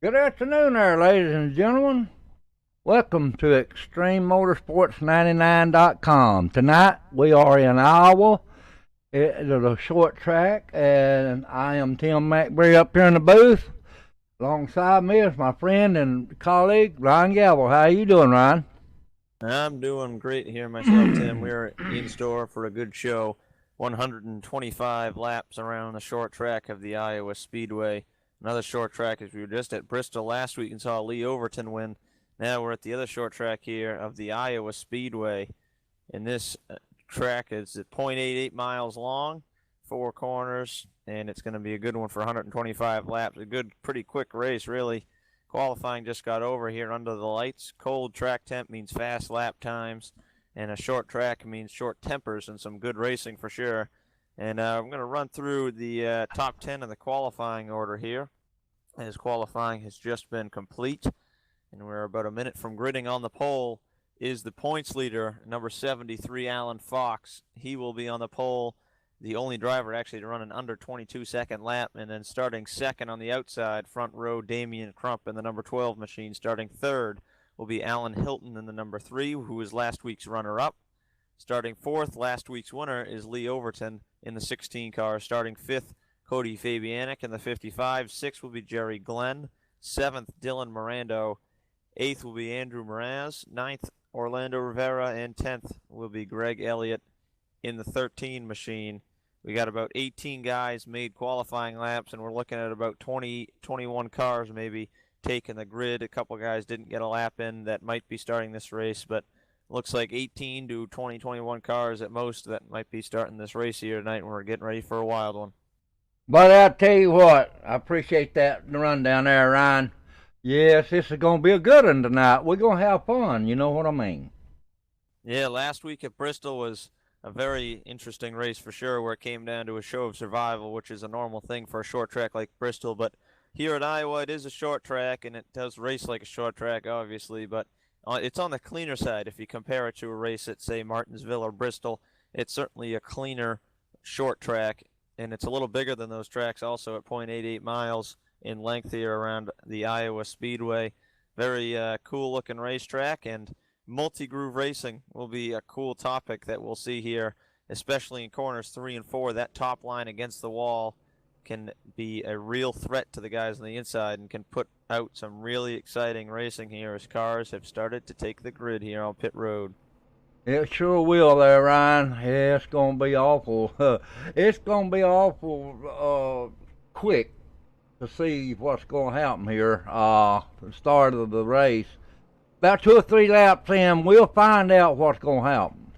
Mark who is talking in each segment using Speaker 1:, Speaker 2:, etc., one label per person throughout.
Speaker 1: Good afternoon there, ladies and gentlemen. Welcome to ExtremeMotorsports99.com. Tonight we are in Iowa. It is a short track, and I am Tim McBree up here in the booth. Alongside me is my friend and colleague, Ryan Galville. How you doing, Ryan?
Speaker 2: I'm doing great here myself, Tim. We're in store for a good show. 125 laps around the short track of the Iowa Speedway. Another short track, as we were just at Bristol last week and saw Lee Overton win. Now we're at the other short track here of the Iowa Speedway. And this track is at 0.88 miles long, 4 corners, and it's going to be a good one for 125 laps. A good, pretty quick race, really. Qualifying just got over here under the lights. Cold track temp means fast lap times, and a short track means short tempers and some good racing for sure. And I'm going to run through the top 10 of the qualifying order here, as qualifying has just been complete. And we're about a minute from gridding. On the pole is the points leader, number 73, Alan Fox. He will be on the pole, the only driver actually to run an under 22-second lap. And then starting second on the outside, front row, Damian Crump in the number 12 machine. Starting third will be Alan Hilton in the number 3, who was last week's runner-up. Starting fourth, last week's winner, is Lee Overton in the 16 car. Starting fifth, Cody Fabianic in the 55. Sixth will be Jerry Glenn. Seventh, Dylan Mirando. Eighth will be Andrew Mraz. Ninth, Orlando Rivera. And 10th will be Greg Elliott in the 13 machine. We got about 18 guys made qualifying laps, and we're looking at about 20, 21 cars maybe taking the grid. A couple guys didn't get a lap in that might be starting this race, but looks like 18 to 20, 21 cars at most that might be starting this race here tonight, and we're getting ready for a wild one.
Speaker 1: But I'll tell you what, I appreciate that rundown there, Ryan. Yes, this is going to be a good one tonight. We're going to have fun, you know what I mean?
Speaker 2: Yeah, last week at Bristol was a very interesting race for sure, where it came down to a show of survival, which is a normal thing for a short track like Bristol. But here at Iowa, it is a short track, and it does race like a short track, obviously, but it's on the cleaner side if you compare it to a race at, say, Martinsville or Bristol. It's certainly a cleaner short track, and it's a little bigger than those tracks also at 0.88 miles in length here around the Iowa Speedway. Very cool-looking racetrack, and multi-groove racing will be a cool topic that we'll see here, especially in corners 3 and 4. That top line against the wall can be a real threat to the guys on the inside and can put out some really exciting racing here as cars have started to take the grid here on pit road.
Speaker 1: It sure will there, Ryan. Yeah, it's going to be awful. It's going to be awful quick to see what's going to happen here. The start of the race. About 2 or 3 laps in, we'll find out what's going to happen.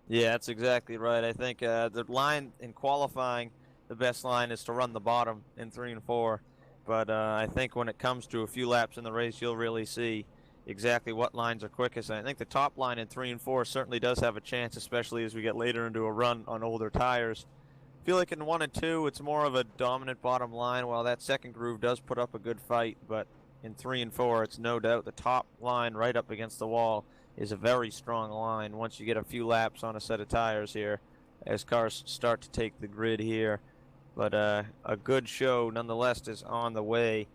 Speaker 2: Yeah, that's exactly right. I think the line in qualifying, the best line is to run the bottom in 3 and 4. But I think when it comes to a few laps in the race, you'll really see exactly what lines are quickest. And I think the top line in 3 and 4 certainly does have a chance, especially as we get later into a run on older tires. I feel like in 1 and 2, it's more of a dominant bottom line, while that second groove does put up a good fight. But in 3 and 4, it's no doubt the top line right up against the wall is a very strong line once you get a few laps on a set of tires here as cars start to take the grid here. But a good show nonetheless is on the way.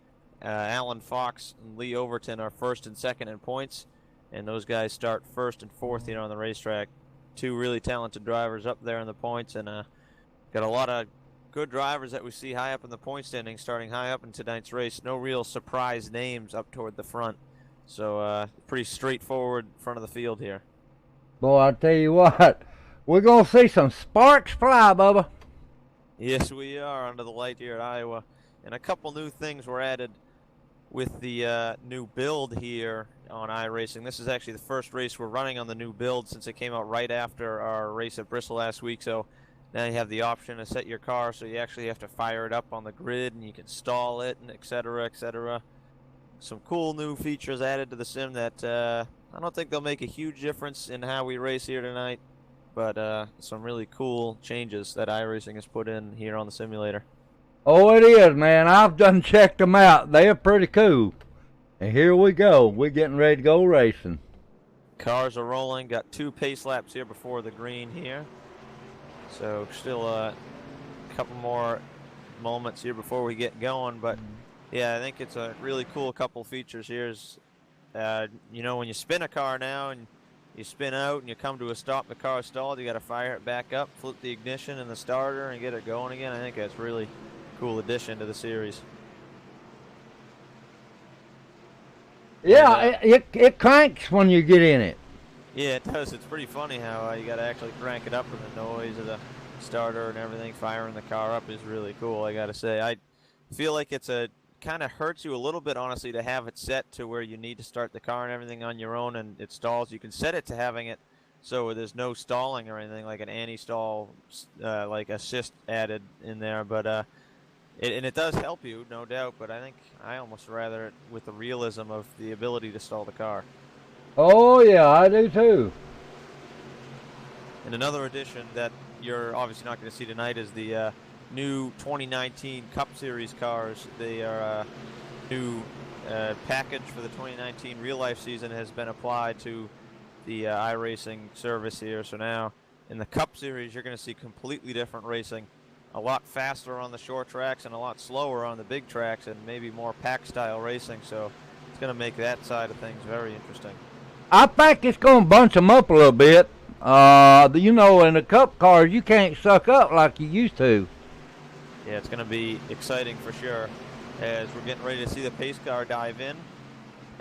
Speaker 2: Alan Fox and Lee Overton are first and second in points, and those guys start first and fourth here on the racetrack. 2 really talented drivers up there in the points, and got a lot of good drivers that we see high up in the point standings, starting high up in tonight's race. No real surprise names up toward the front, so pretty straightforward front of the field here.
Speaker 1: Boy, I tell you what, we're going to see some sparks fly, Bubba.
Speaker 2: Yes, we are under the light here at Iowa, and a couple new things were added with the new build here on iRacing. This is actually the first race we're running on the new build since it came out right after our race at Bristol last week. So now you have the option to set your car so you actually have to fire it up on the grid, and you can stall it, and et cetera, et cetera. Some cool new features added to the sim that I don't think they'll make a huge difference in how we race here tonight, but some really cool changes that iRacing has put in here on the simulator.
Speaker 1: Oh, it is, man. I've done checked them out. They are pretty cool. And here we go. We're getting ready to go racing.
Speaker 2: Cars are rolling. Got 2 pace laps here before the green here. So still a couple more moments here before we get going, but Yeah, I think it's a really cool couple features here. You know, when you spin a car now and you spin out and you come to a stop, the car stalled, you got to fire it back up, flip the ignition and the starter and get it going again. I think that's really cool addition to the series. And
Speaker 1: Yeah, it cranks when you get in it.
Speaker 2: yeah, it does. It's pretty funny how you got to actually crank it up, and the noise of the starter and everything firing the car up is really cool. I got to say, I feel like it's a kind of hurts you a little bit, honestly, to have it set to where you need to start the car and everything on your own, and it stalls. You can set it to having it so there's no stalling or anything, like an anti-stall, like assist added in there. But and it does help you, no doubt. But I think I almost rather it with the realism of the ability to stall the car.
Speaker 1: Oh yeah, I do too.
Speaker 2: And another addition that you're obviously not going to see tonight is the new 2019 Cup Series cars. They are new package for the 2019 real life season has been applied to the iRacing service here. So now in the Cup Series, you're going to see completely different racing. A lot faster on the short tracks and a lot slower on the big tracks, and maybe more pack style racing. So it's going to make that side of things very interesting.
Speaker 1: I think it's going to bunch them up a little bit. You know, in the Cup cars, you can't suck up like you used to.
Speaker 2: Yeah, it's going to be exciting for sure as we're getting ready to see the pace car dive in.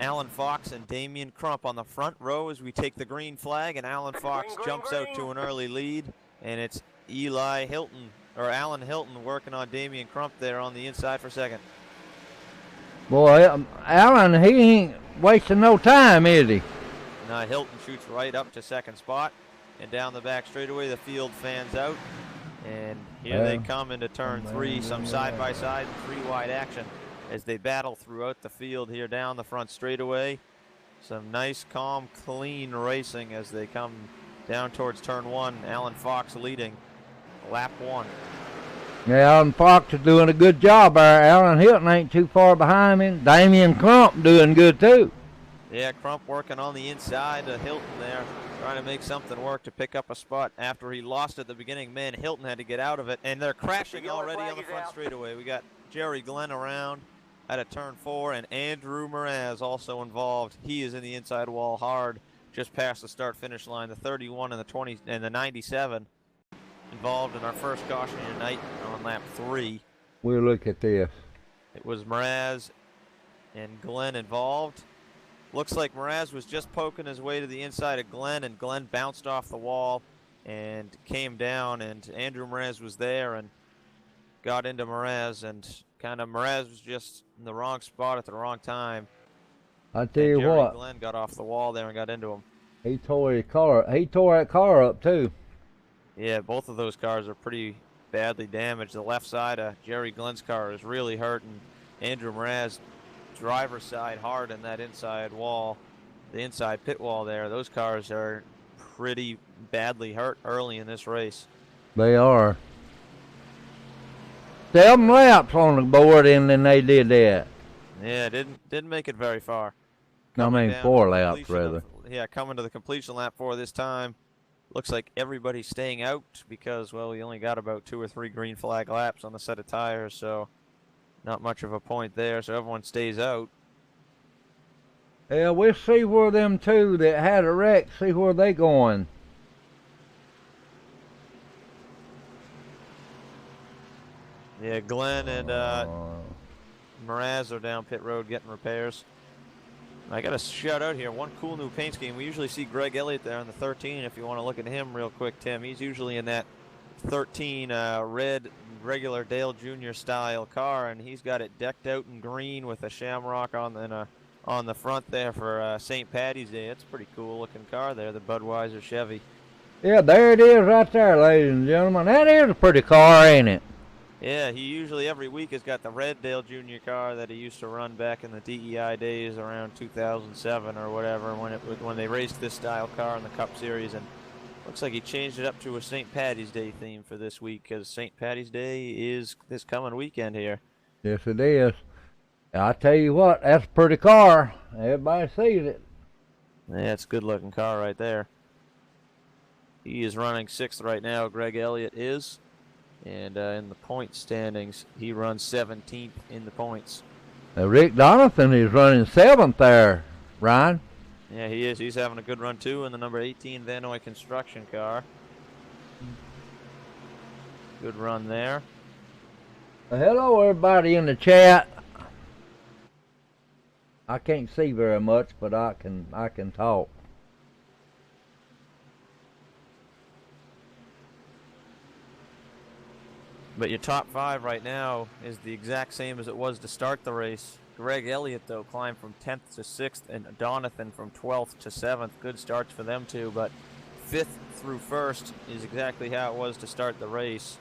Speaker 2: Alan Fox and Damian Crump on the front row as we take the green flag, and Alan Fox jumps out to an early lead, and it's Alan Hilton working on Damian Crump there on the inside for second.
Speaker 1: Boy, Alan, he ain't wasting no time, is he?
Speaker 2: Now Hilton shoots right up to second spot, and down the back straightaway the field fans out, and here they come into turn 3, some side-by-side and 3-wide action as they battle throughout the field here down the front straightaway. Some nice, calm, clean racing as they come down towards turn 1. Alan Fox leading lap 1.
Speaker 1: Yeah, Alan Fox is doing a good job there. Alan Hilton ain't too far behind him. Damian Crump doing good too.
Speaker 2: Yeah, Crump working on the inside of Hilton there, trying to make something work to pick up a spot after he lost at the beginning. Man, Hilton had to get out of it, and they're crashing already on the front straightaway. We got Jerry Glenn around out of turn 4, and Andrew Mraz also involved. He is in the inside wall hard, just past the start-finish line. The 31 and the 20 and the 97 involved in our first caution tonight on lap 3.
Speaker 1: We'll look at this.
Speaker 2: It was Mraz and Glenn involved. Looks like Mraz was just poking his way to the inside of Glenn, and Glenn bounced off the wall and came down, and Andrew Mraz was there and got into Mraz, and kind of Mraz was just in the wrong spot at the wrong time.
Speaker 1: I tell you
Speaker 2: Jerry
Speaker 1: what,
Speaker 2: Glenn got off the wall there and got into him.
Speaker 1: he tore that car up too.
Speaker 2: Yeah, both of those cars are pretty badly damaged. The left side of Jerry Glenn's car is really hurting. Andrew Mraz driver's side hard in that inside wall, the inside pit wall there. Those cars are pretty badly hurt early in this race.
Speaker 1: They are. 7 laps on the board, and then they did that.
Speaker 2: Yeah, didn't make it very far.
Speaker 1: I mean, 4 laps rather.
Speaker 2: Coming to the completion lap 4 this time. Looks like everybody's staying out because, well, we only got about 2 or 3 green flag laps on the set of tires, so not much of a point there, so everyone stays out.
Speaker 1: Yeah, we'll see where them 2 that had a wreck, see where they going.
Speaker 2: Yeah, Glenn and Mraz are down pit road getting repairs. I got a shout out here. One cool new paint scheme. We usually see Greg Elliott there on the 13. If you want to look at him real quick, Tim, he's usually in that 13 red regular Dale Jr. style car, and he's got it decked out in green with a shamrock on the front there for St. Patty's Day. It's a pretty cool looking car there, the Budweiser Chevy.
Speaker 1: Yeah, there it is right there, ladies and gentlemen. That is a pretty car, ain't it?
Speaker 2: Yeah, he usually every week has got the red Dale Jr. car that he used to run back in the DEI days around 2007 or whatever when they raced this style car in the Cup Series, and looks like he changed it up to a St. Patty's Day theme for this week because St. Patty's Day is this coming weekend here.
Speaker 1: Yes, it is. I tell you what, that's a pretty car. Everybody sees it.
Speaker 2: Yeah, it's a good looking car right there. He is running 6th right now, Greg Elliott is. And in the point standings, he runs 17th in the points.
Speaker 1: Rick Donathan is running 7th there, Ryan.
Speaker 2: Yeah, he is. He's having a good run, too, in the number 18 Vanoy construction car. Good run there.
Speaker 1: Hello, everybody in the chat. I can't see very much, but I can talk.
Speaker 2: But your top 5 right now is the exact same as it was to start the race. Greg Elliott, though, climbed from 10th to 6th, and Donathan from 12th to 7th. Good starts for them, too, but 5th through 1st is exactly how it was to start the race.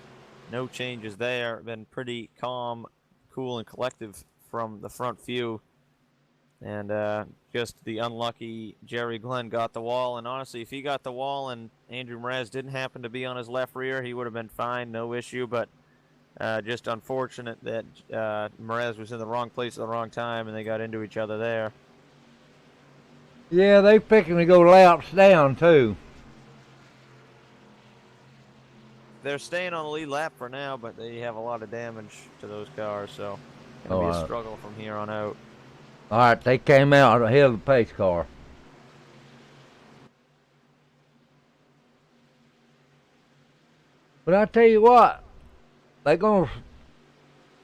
Speaker 2: No changes there. Been pretty calm, cool, and collective from the front few. And just the unlucky Jerry Glenn got the wall. And honestly, if he got the wall and Andrew Mraz didn't happen to be on his left rear, he would have been fine, no issue. But just unfortunate that Mraz was in the wrong place at the wrong time, and they got into each other there.
Speaker 1: Yeah, they picking to go laps down, too.
Speaker 2: They're staying on the lead lap for now, but they have a lot of damage to those cars, so it's going to be a struggle from here on out.
Speaker 1: All right, they came out ahead of the pace car. But I tell you what, they're going to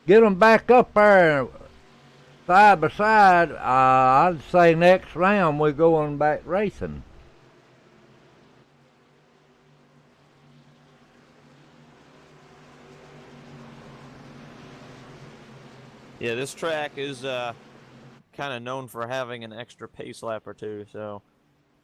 Speaker 1: get them back up there side by side. I'd say next round we're going back racing.
Speaker 2: Yeah, this track is kind of known for having an extra pace lap or two, so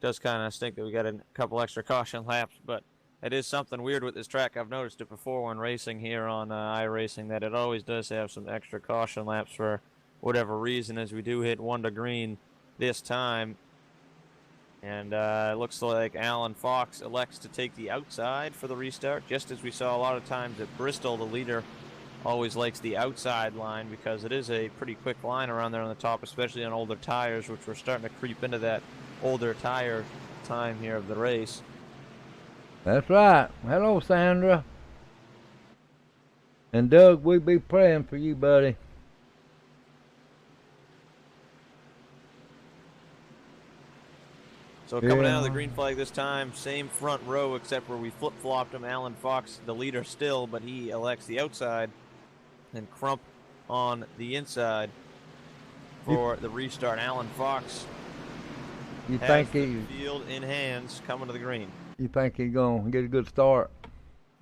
Speaker 2: it does kind of stink that we got a couple extra caution laps, but it is something weird with this track. I've noticed it before when racing here on iRacing, that it always does have some extra caution laps for whatever reason, as we do hit 1 to green this time. And it looks like Alan Fox elects to take the outside for the restart, just as we saw a lot of times at Bristol. The leader always likes the outside line because it is a pretty quick line around there on the top, especially on older tires, which we're starting to creep into that older tire time here of the race.
Speaker 1: That's right. Hello, Sandra. And Doug, we'll be praying for you, buddy.
Speaker 2: So coming out of the green flag this time, same front row except where we flip-flopped him. Alan Fox, the leader still, but he elects the outside. And Crump on the inside for the restart. Alan Fox has the field in hands coming to the green.
Speaker 1: You think he's going to get a good start?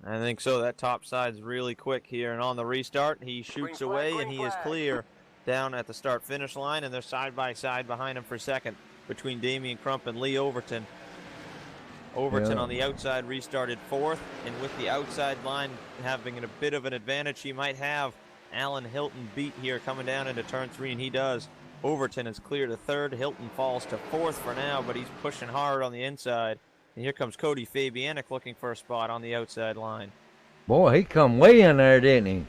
Speaker 2: I think so. That top side's really quick here. And on the restart, he shoots away, and he is clear down at the start-finish line. And they're side by side behind him for second between Damian Crump and Lee Overton. Overton on the outside restarted 4th, and with the outside line having a bit of an advantage, he might have Alan Hilton beat here coming down into turn 3, and he does. Overton is clear to 3rd. Hilton falls to 4th for now, but he's pushing hard on the inside. And here comes Cody Fabianic looking for a spot on the outside line.
Speaker 1: Boy, he come way in there, didn't he?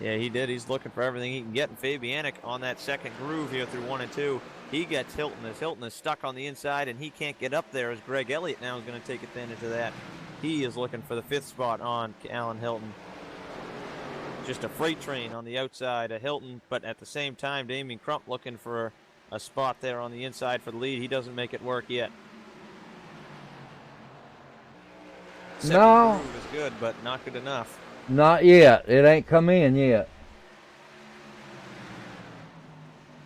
Speaker 2: Yeah, he did. He's looking for everything he can get. And Fabianic on that second groove here through 1 and 2. He gets Hilton as Hilton is stuck on the inside, and he can't get up there as Greg Elliott now is going to take advantage of that. He is looking for the 5th spot on Alan Hilton. Just a freight train on the outside of Hilton, but at the same time, Damian Crump looking for a spot there on the inside for the lead. He doesn't make it work yet. Second groove is good, but not good enough.
Speaker 1: Not yet. It ain't come in yet.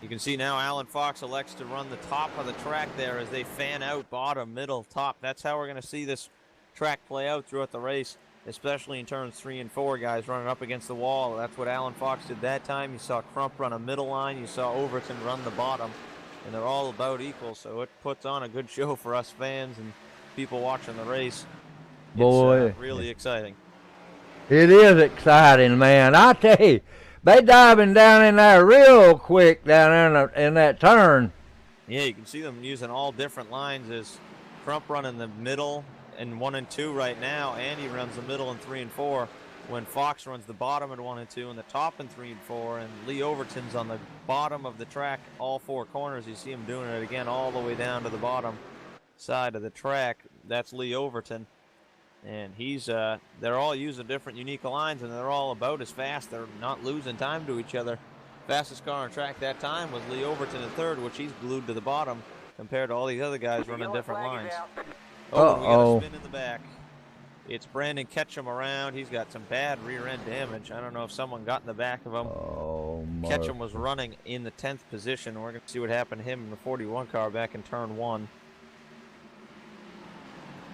Speaker 2: You can see now Alan Fox elects to run the top of the track there as they fan out bottom, middle, top. That's how we're going to see this track play out throughout the race, especially in turns 3 and 4, guys running up against the wall. That's what Alan Fox did that time. You saw Crump run a middle line. You saw Overton run the bottom, and they're all about equal, so it puts on a good show for us fans and people watching the race.
Speaker 1: Boy.
Speaker 2: It's really exciting.
Speaker 1: It is exciting, man. I tell you, they diving down in there real quick down there in that turn.
Speaker 2: Yeah, you can see them using all different lines as Crump running the middle in 1 and 2 right now. Andy runs the middle in 3 and 4. When Fox runs the bottom in 1 and 2 and the top in 3 and 4. And Lee Overton's on the bottom of the track, all 4 corners. You see him doing it again all the way down to the bottom side of the track. That's Lee Overton. And he's, they're all using different unique lines, and they're all about as fast. They're not losing time to each other. Fastest car on track that time was Lee Overton in third, which he's glued to the bottom compared to all these other guys running different lines. Oh, and we got a spin in the back. It's Brandon Ketchum around. He's got some bad rear end damage. I don't know if someone got in the back of him.
Speaker 1: Oh,
Speaker 2: Ketchum was running in the 10th position. We're going to see what happened to him in the 41 car back in turn 1.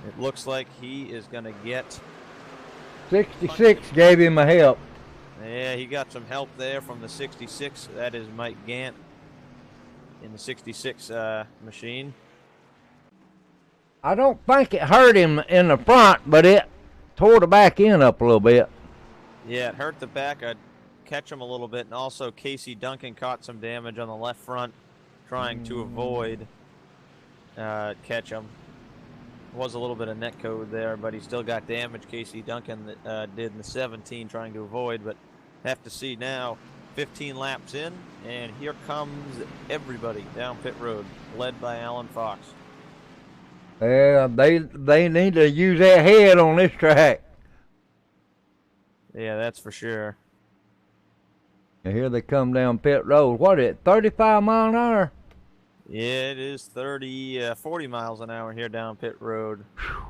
Speaker 2: It looks like he is going to get
Speaker 1: 66 gave him a help.
Speaker 2: Yeah, he got some help there from the 66. That is Mike Gant in the 66 machine.
Speaker 1: I don't think it hurt him in the front, but it tore the back end up a little bit.
Speaker 2: Yeah, it hurt the back. I'd catch him a little bit, and also Casey Duncan caught some damage on the left front trying to avoid Ketchum. Was a little bit of net code there, but he still got damage. Casey Duncan did in the 17 trying to avoid, but have to see now. 15 laps in, and here comes everybody down pit road, led by Alan Fox.
Speaker 1: Yeah, they need to use that head on this track.
Speaker 2: Yeah, that's for sure.
Speaker 1: And here they come down pit road. What is it, 35 mile an hour?
Speaker 2: Yeah, it is 40 miles an hour here down pit road.
Speaker 1: Whew.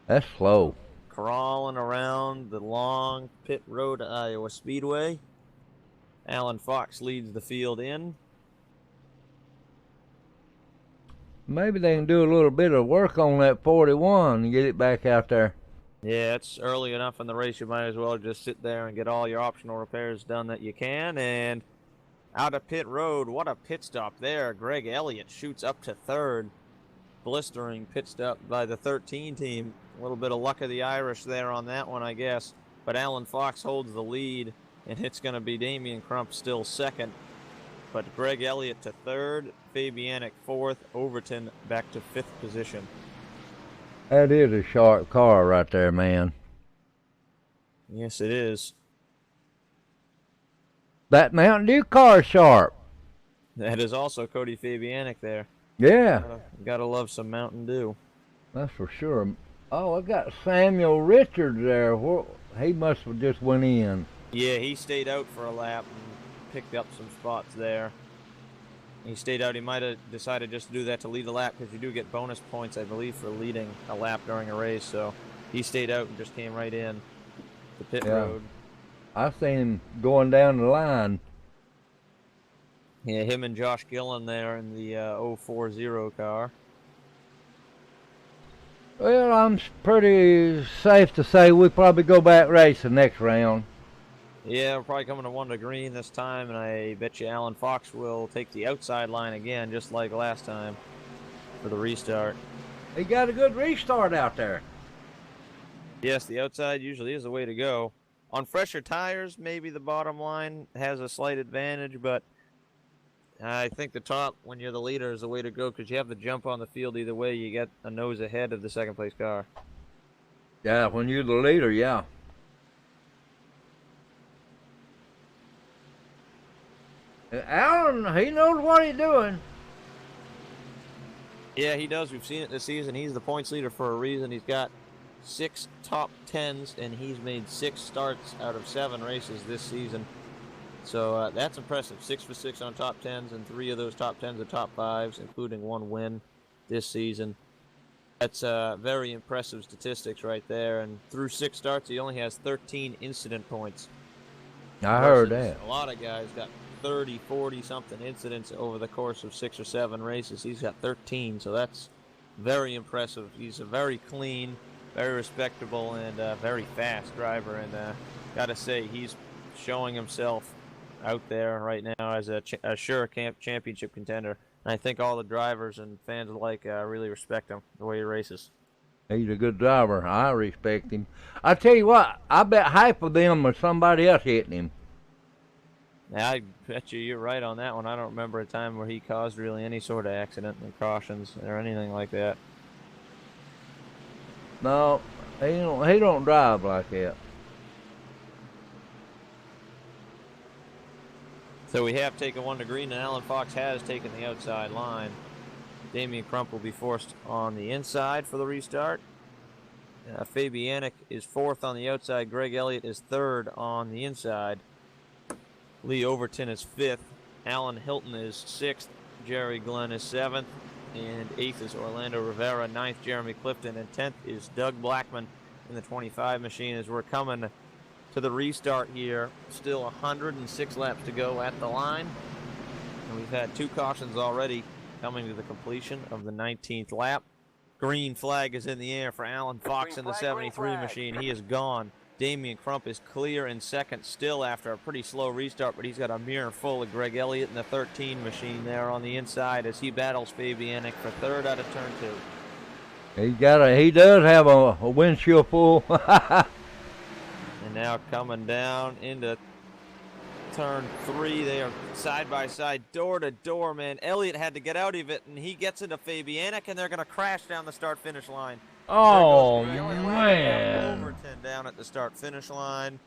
Speaker 1: That's slow.
Speaker 2: Crawling around the long pit road to Iowa Speedway. Alan Fox leads the field in.
Speaker 1: Maybe they can do a little bit of work on that 41 and get it back out there.
Speaker 2: Yeah, it's early enough in the race. You might as well just sit there and get all your optional repairs done that you can. And out of pit road, what a pit stop there. Greg Elliott shoots up to third. Blistering pit stop by the 13 team. A little bit of luck of the Irish there on that one, I guess. But Alan Fox holds the lead, and it's going to be Damian Crump still second. But Greg Elliott to third, Fabianic fourth, Overton back to fifth position.
Speaker 1: That is a sharp car right there, man.
Speaker 2: Yes, it is.
Speaker 1: That Mountain Dew car is sharp.
Speaker 2: That is also Cody Fabianic there.
Speaker 1: Yeah.
Speaker 2: Gotta love some Mountain Dew.
Speaker 1: That's for sure. Oh, I got Samuel Richards there. He must have just went in.
Speaker 2: Yeah, he stayed out for a lap and picked up some spots there. He stayed out. He might have decided just to do that to lead a lap because you do get bonus points, I believe, for leading a lap during a race. So he stayed out and just came right in the pit road.
Speaker 1: I seen him going down the line.
Speaker 2: Yeah, him and Josh Gillen there in the 040 car.
Speaker 1: Well, I'm pretty safe to say we probably go back racing next round.
Speaker 2: Yeah, we're probably coming to 1 to green this time, and I bet you Alan Fox will take the outside line again, just like last time, for the restart.
Speaker 1: He got a good restart out there.
Speaker 2: Yes, the outside usually is the way to go. On fresher tires, maybe the bottom line has a slight advantage, but I think the top, when you're the leader, is the way to go because you have the jump on the field either way. You get a nose ahead of the second place car.
Speaker 1: Yeah, when you're the leader, yeah. Alan, he knows what he's doing.
Speaker 2: Yeah, he does. We've seen it this season. He's the points leader for a reason. He's got 6 top 10s, and he's made 6 starts out of 7 races this season. So that's impressive. 6 for 6 on top 10s, and 3 of those top 10s are top 5s, including 1 win this season. That's very impressive statistics right there. And through 6 starts, he only has 13 incident points.
Speaker 1: I heard that.
Speaker 2: A lot of guys got 30, 40-something incidents over the course of 6 or 7 races. He's got 13, so that's very impressive. He's a very clean, very respectable, and very fast driver. And got to say, he's showing himself out there right now as a sure championship contender. And I think all the drivers and fans alike really respect him, the way he races.
Speaker 1: He's a good driver. I respect him. I tell you what, I bet half of them was somebody else hitting him.
Speaker 2: Yeah, I bet you're right on that one. I don't remember a time where he caused really any sort of accident or cautions or anything like that.
Speaker 1: No, he don't drive like that.
Speaker 2: So we have taken 1 to green, and Alan Fox has taken the outside line. Damian Crump will be forced on the inside for the restart. Fabianic is 4th on the outside. Greg Elliott is 3rd on the inside. Lee Overton is 5th. Alan Hilton is 6th. Jerry Glenn is 7th. And 8th is Orlando Rivera. 9th, Jeremy Clifton. And 10th is Doug Blackman in the 25 machine as we're coming to the restart here. Still 106 laps to go at the line. And we've had 2 cautions already coming to the completion of the 19th lap. Green flag is in the air for Alan Fox in the 73 machine. He is gone. Damian Crump is clear in 2nd still after a pretty slow restart, but he's got a mirror full of Greg Elliott in the 13 machine there on the inside as he battles Fabianic for 3rd out of turn 2.
Speaker 1: He does have a windshield full.
Speaker 2: And now coming down into turn 3, they are side by side, door to door, man. Elliott had to get out of it, and he gets into Fabianic, and they're going to crash down the start-finish line.
Speaker 1: Oh, man.
Speaker 2: Overton down at the start-finish line.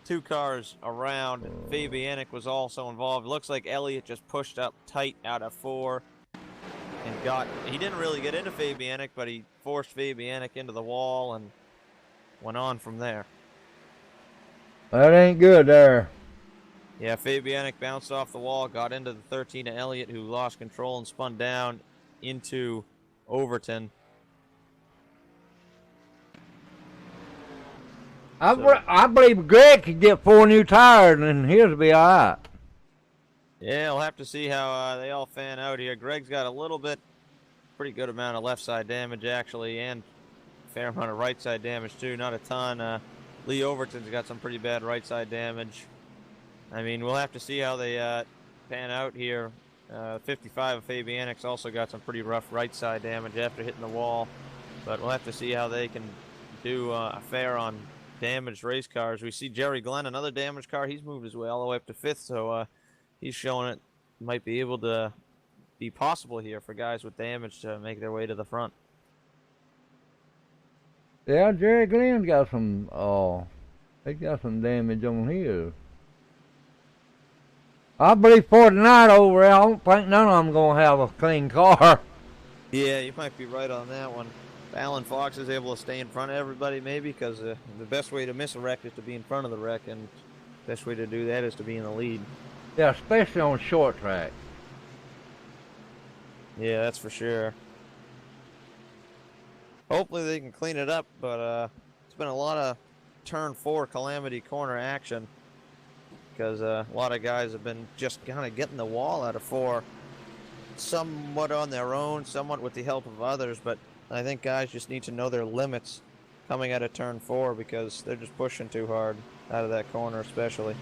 Speaker 2: 2 cars around. Fabianic was also involved. Looks like Elliott just pushed up tight out of 4 and he didn't really get into Fabianic, but he forced Fabianic into the wall and went on from there.
Speaker 1: That ain't good there.
Speaker 2: Yeah, Fabianic bounced off the wall, got into the 13 of Elliott, who lost control and spun down into Overton.
Speaker 1: I believe Greg could get 4 new tires and his will be all right.
Speaker 2: Yeah, we'll have to see how they all fan out here. Greg's got a little bit, pretty good amount of left side damage actually, and a fair amount of right side damage too. Not a ton. Lee Overton's got some pretty bad right side damage. I mean, we'll have to see how they pan out here. 55 of Fabianic's also got some pretty rough right side damage after hitting the wall, but we'll have to see how they can do a fair on damaged race cars. We see Jerry Glenn, another damaged car. He's moved his way all the way up to 5th, so he's showing it might be able to be possible here for guys with damage to make their way to the front.
Speaker 1: Yeah, Jerry Glenn's got some, he got some damage on his. I believe for tonight over there, I don't think none of them going to have a clean car.
Speaker 2: Yeah, you might be right on that one. Alan Fox is able to stay in front of everybody maybe because the best way to miss a wreck is to be in front of the wreck, and the best way to do that is to be in the lead.
Speaker 1: Yeah, especially on short track.
Speaker 2: Yeah, that's for sure. Hopefully they can clean it up, but it's been a lot of turn 4 Calamity Corner action because a lot of guys have been just kind of getting the wall out of 4, somewhat on their own, somewhat with the help of others, but I think guys just need to know their limits coming out of turn 4 because they're just pushing too hard out of that corner especially.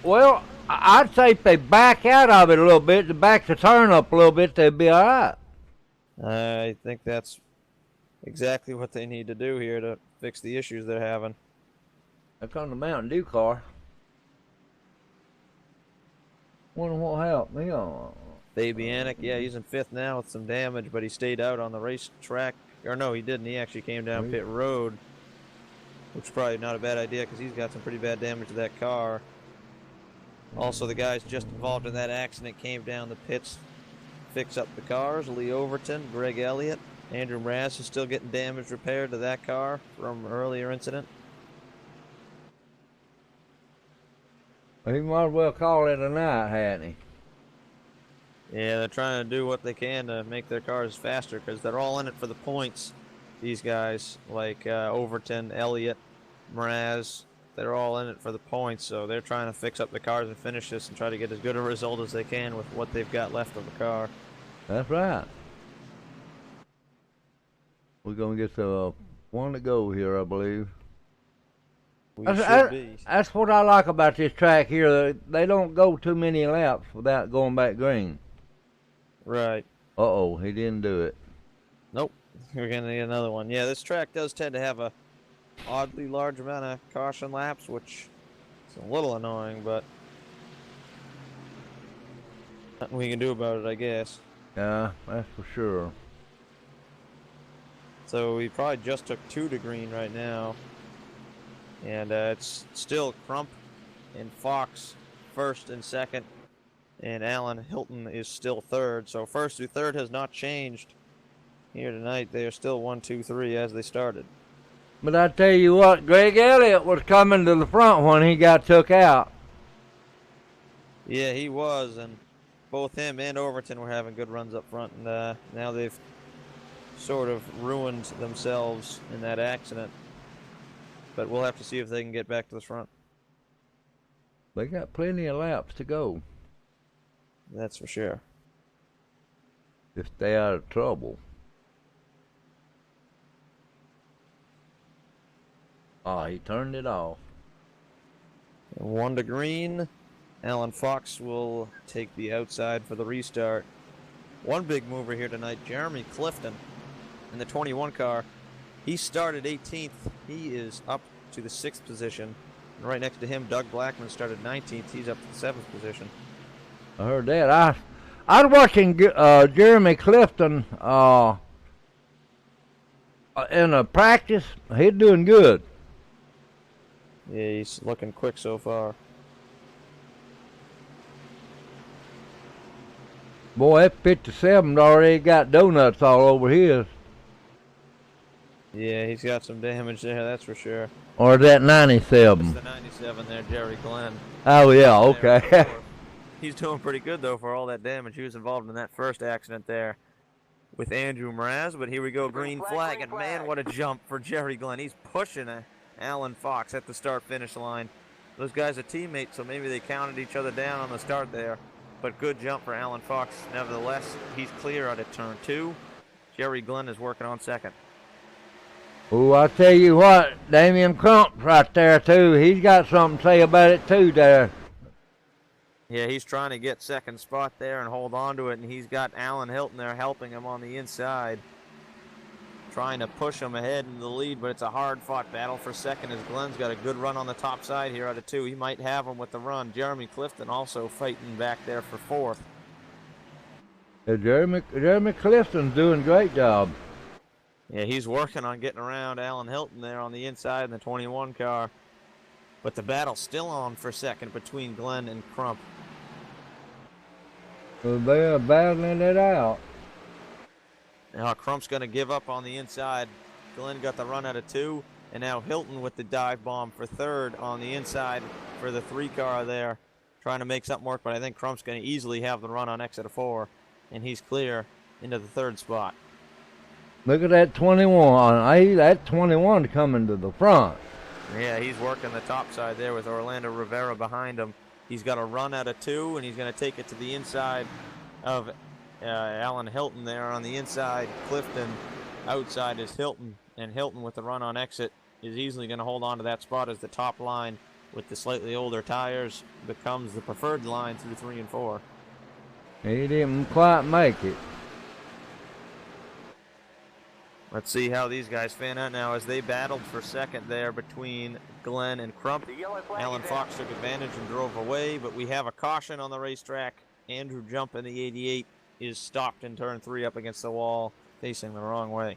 Speaker 1: Well, I'd say if they back out of it a little bit, to back the turn up a little bit, they'd be all right.
Speaker 2: I think that's exactly what they need to do here to fix the issues they're having.
Speaker 1: There comes the Mountain Dew car. Wonder what helped me on.
Speaker 2: Fabianic, yeah, he's in 5th now with some damage, but he stayed out on the racetrack. Or no, he didn't. He actually came down pit road, which is probably not a bad idea because he's got some pretty bad damage to that car. Also, the guys just involved in that accident came down the pits, fix up the cars. Lee Overton, Greg Elliott, Andrew Mraz is still getting damage repaired to that car from earlier incident.
Speaker 1: He might as well call it a night, hadn't he?
Speaker 2: Yeah, they're trying to do what they can to make their cars faster because they're all in it for the points. These guys, like Overton, Elliott, Mraz, they're all in it for the points, so they're trying to fix up the cars and finish this and try to get as good a result as they can with what they've got left of the car.
Speaker 1: That's right. We're going to get the one to go here, I believe. That's what I like about this track here. They don't go too many laps without going back green.
Speaker 2: Right.
Speaker 1: Uh-oh, he didn't do it.
Speaker 2: Nope. We're going to need another one. Yeah, this track does tend to have a oddly large amount of caution laps, which is a little annoying, but nothing we can do about it, I guess.
Speaker 1: Yeah, that's for sure.
Speaker 2: So we probably just took 2 to green right now. And it's still Crump and Fox 1st and 2nd. And Alan Hilton is still 3rd. So 1st through 3rd has not changed here tonight. They are still 1, 2, 3 as they started.
Speaker 1: But I tell you what, Greg Elliott was coming to the front when he got took out.
Speaker 2: Yeah, he was, and both him and Overton were having good runs up front, and now they've sort of ruined themselves in that accident. But we'll have to see if they can get back to the front.
Speaker 1: They got plenty of laps to go.
Speaker 2: That's for sure.
Speaker 1: To stay out of trouble. Oh, he turned it off.
Speaker 2: And 1 to green. Alan Fox will take the outside for the restart. One big mover here tonight, Jeremy Clifton in the 21 car. He started 18th. He is up to the 6th position. And right next to him, Doug Blackman started 19th. He's up to the 7th position.
Speaker 1: I heard that. I was watching Jeremy Clifton in a practice. He's doing good.
Speaker 2: Yeah, he's looking quick so far.
Speaker 1: Boy, that 57 already got donuts all over his.
Speaker 2: Yeah, he's got some damage there, that's for sure.
Speaker 1: Or is that 97?
Speaker 2: It's the 97 there, Jerry Glenn.
Speaker 1: Oh, yeah, okay.
Speaker 2: He's doing pretty good, though, for all that damage. He was involved in that first accident there with Andrew Mraz, but here we go, green flag, and man, what a jump for Jerry Glenn. He's pushing Alan Fox at the start-finish line. Those guys are teammates, so maybe they counted each other down on the start there, but good jump for Alan Fox. Nevertheless, he's clear out of turn 2. Jerry Glenn is working on second.
Speaker 1: Oh, I tell you what, Damian Crump's right there, too. He's got something to say about it, too, there.
Speaker 2: Yeah, he's trying to get second spot there and hold on to it, and he's got Alan Hilton there helping him on the inside, trying to push him ahead in the lead, but it's a hard-fought battle for second as Glenn's got a good run on the top side here out of 2. He might have him with the run. Jeremy Clifton also fighting back there for 4th.
Speaker 1: Yeah, Jeremy Clifton's doing a great job.
Speaker 2: Yeah, he's working on getting around Alan Hilton there on the inside in the 21 car. But the battle's still on for second between Glenn and Crump.
Speaker 1: So they're battling it out.
Speaker 2: Now Crump's going to give up on the inside. Glenn got the run out of 2. And now Hilton with the dive bomb for 3rd on the inside for the 3 car there. Trying to make something work, but I think Crump's going to easily have the run on exit of 4. And he's clear into the 3rd spot.
Speaker 1: Look at that 21. That 21 coming to the front.
Speaker 2: Yeah, he's working the top side there with Orlando Rivera behind him. He's got a run out of 2, and he's going to take it to the inside of Alan Hilton there on the inside. Clifton outside is Hilton, and Hilton with the run on exit is easily going to hold on to that spot as the top line with the slightly older tires becomes the preferred line through 3 and 4.
Speaker 1: He didn't quite make it.
Speaker 2: Let's see how these guys fan out now as they battled for second there between Glenn and Crump. Alan Fox took advantage and drove away, but we have a caution on the racetrack. Andrew Jump in the 88 is stopped in turn 3 up against the wall, facing the wrong way.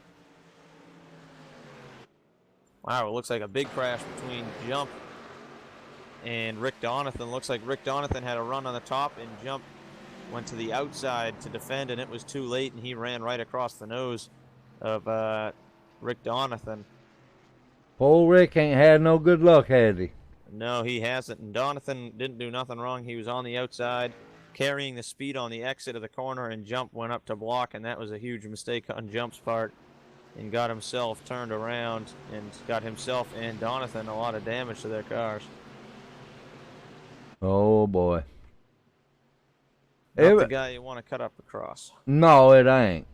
Speaker 2: Wow, it looks like a big crash between Jump and Rick Donathan. Looks like Rick Donathan had a run on the top, and Jump went to the outside to defend, and it was too late, and he ran right across the nose of Rick Donathan.
Speaker 1: Old Rick ain't had no good luck, has he?
Speaker 2: No, he hasn't. And Donathan didn't do nothing wrong. He was on the outside, carrying the speed on the exit of the corner, and Jump went up to block, and that was a huge mistake on Jump's part, and got himself turned around and got himself and Donathan a lot of damage to their cars.
Speaker 1: Oh, boy.
Speaker 2: Not the guy you want to cut up across.
Speaker 1: No, it ain't.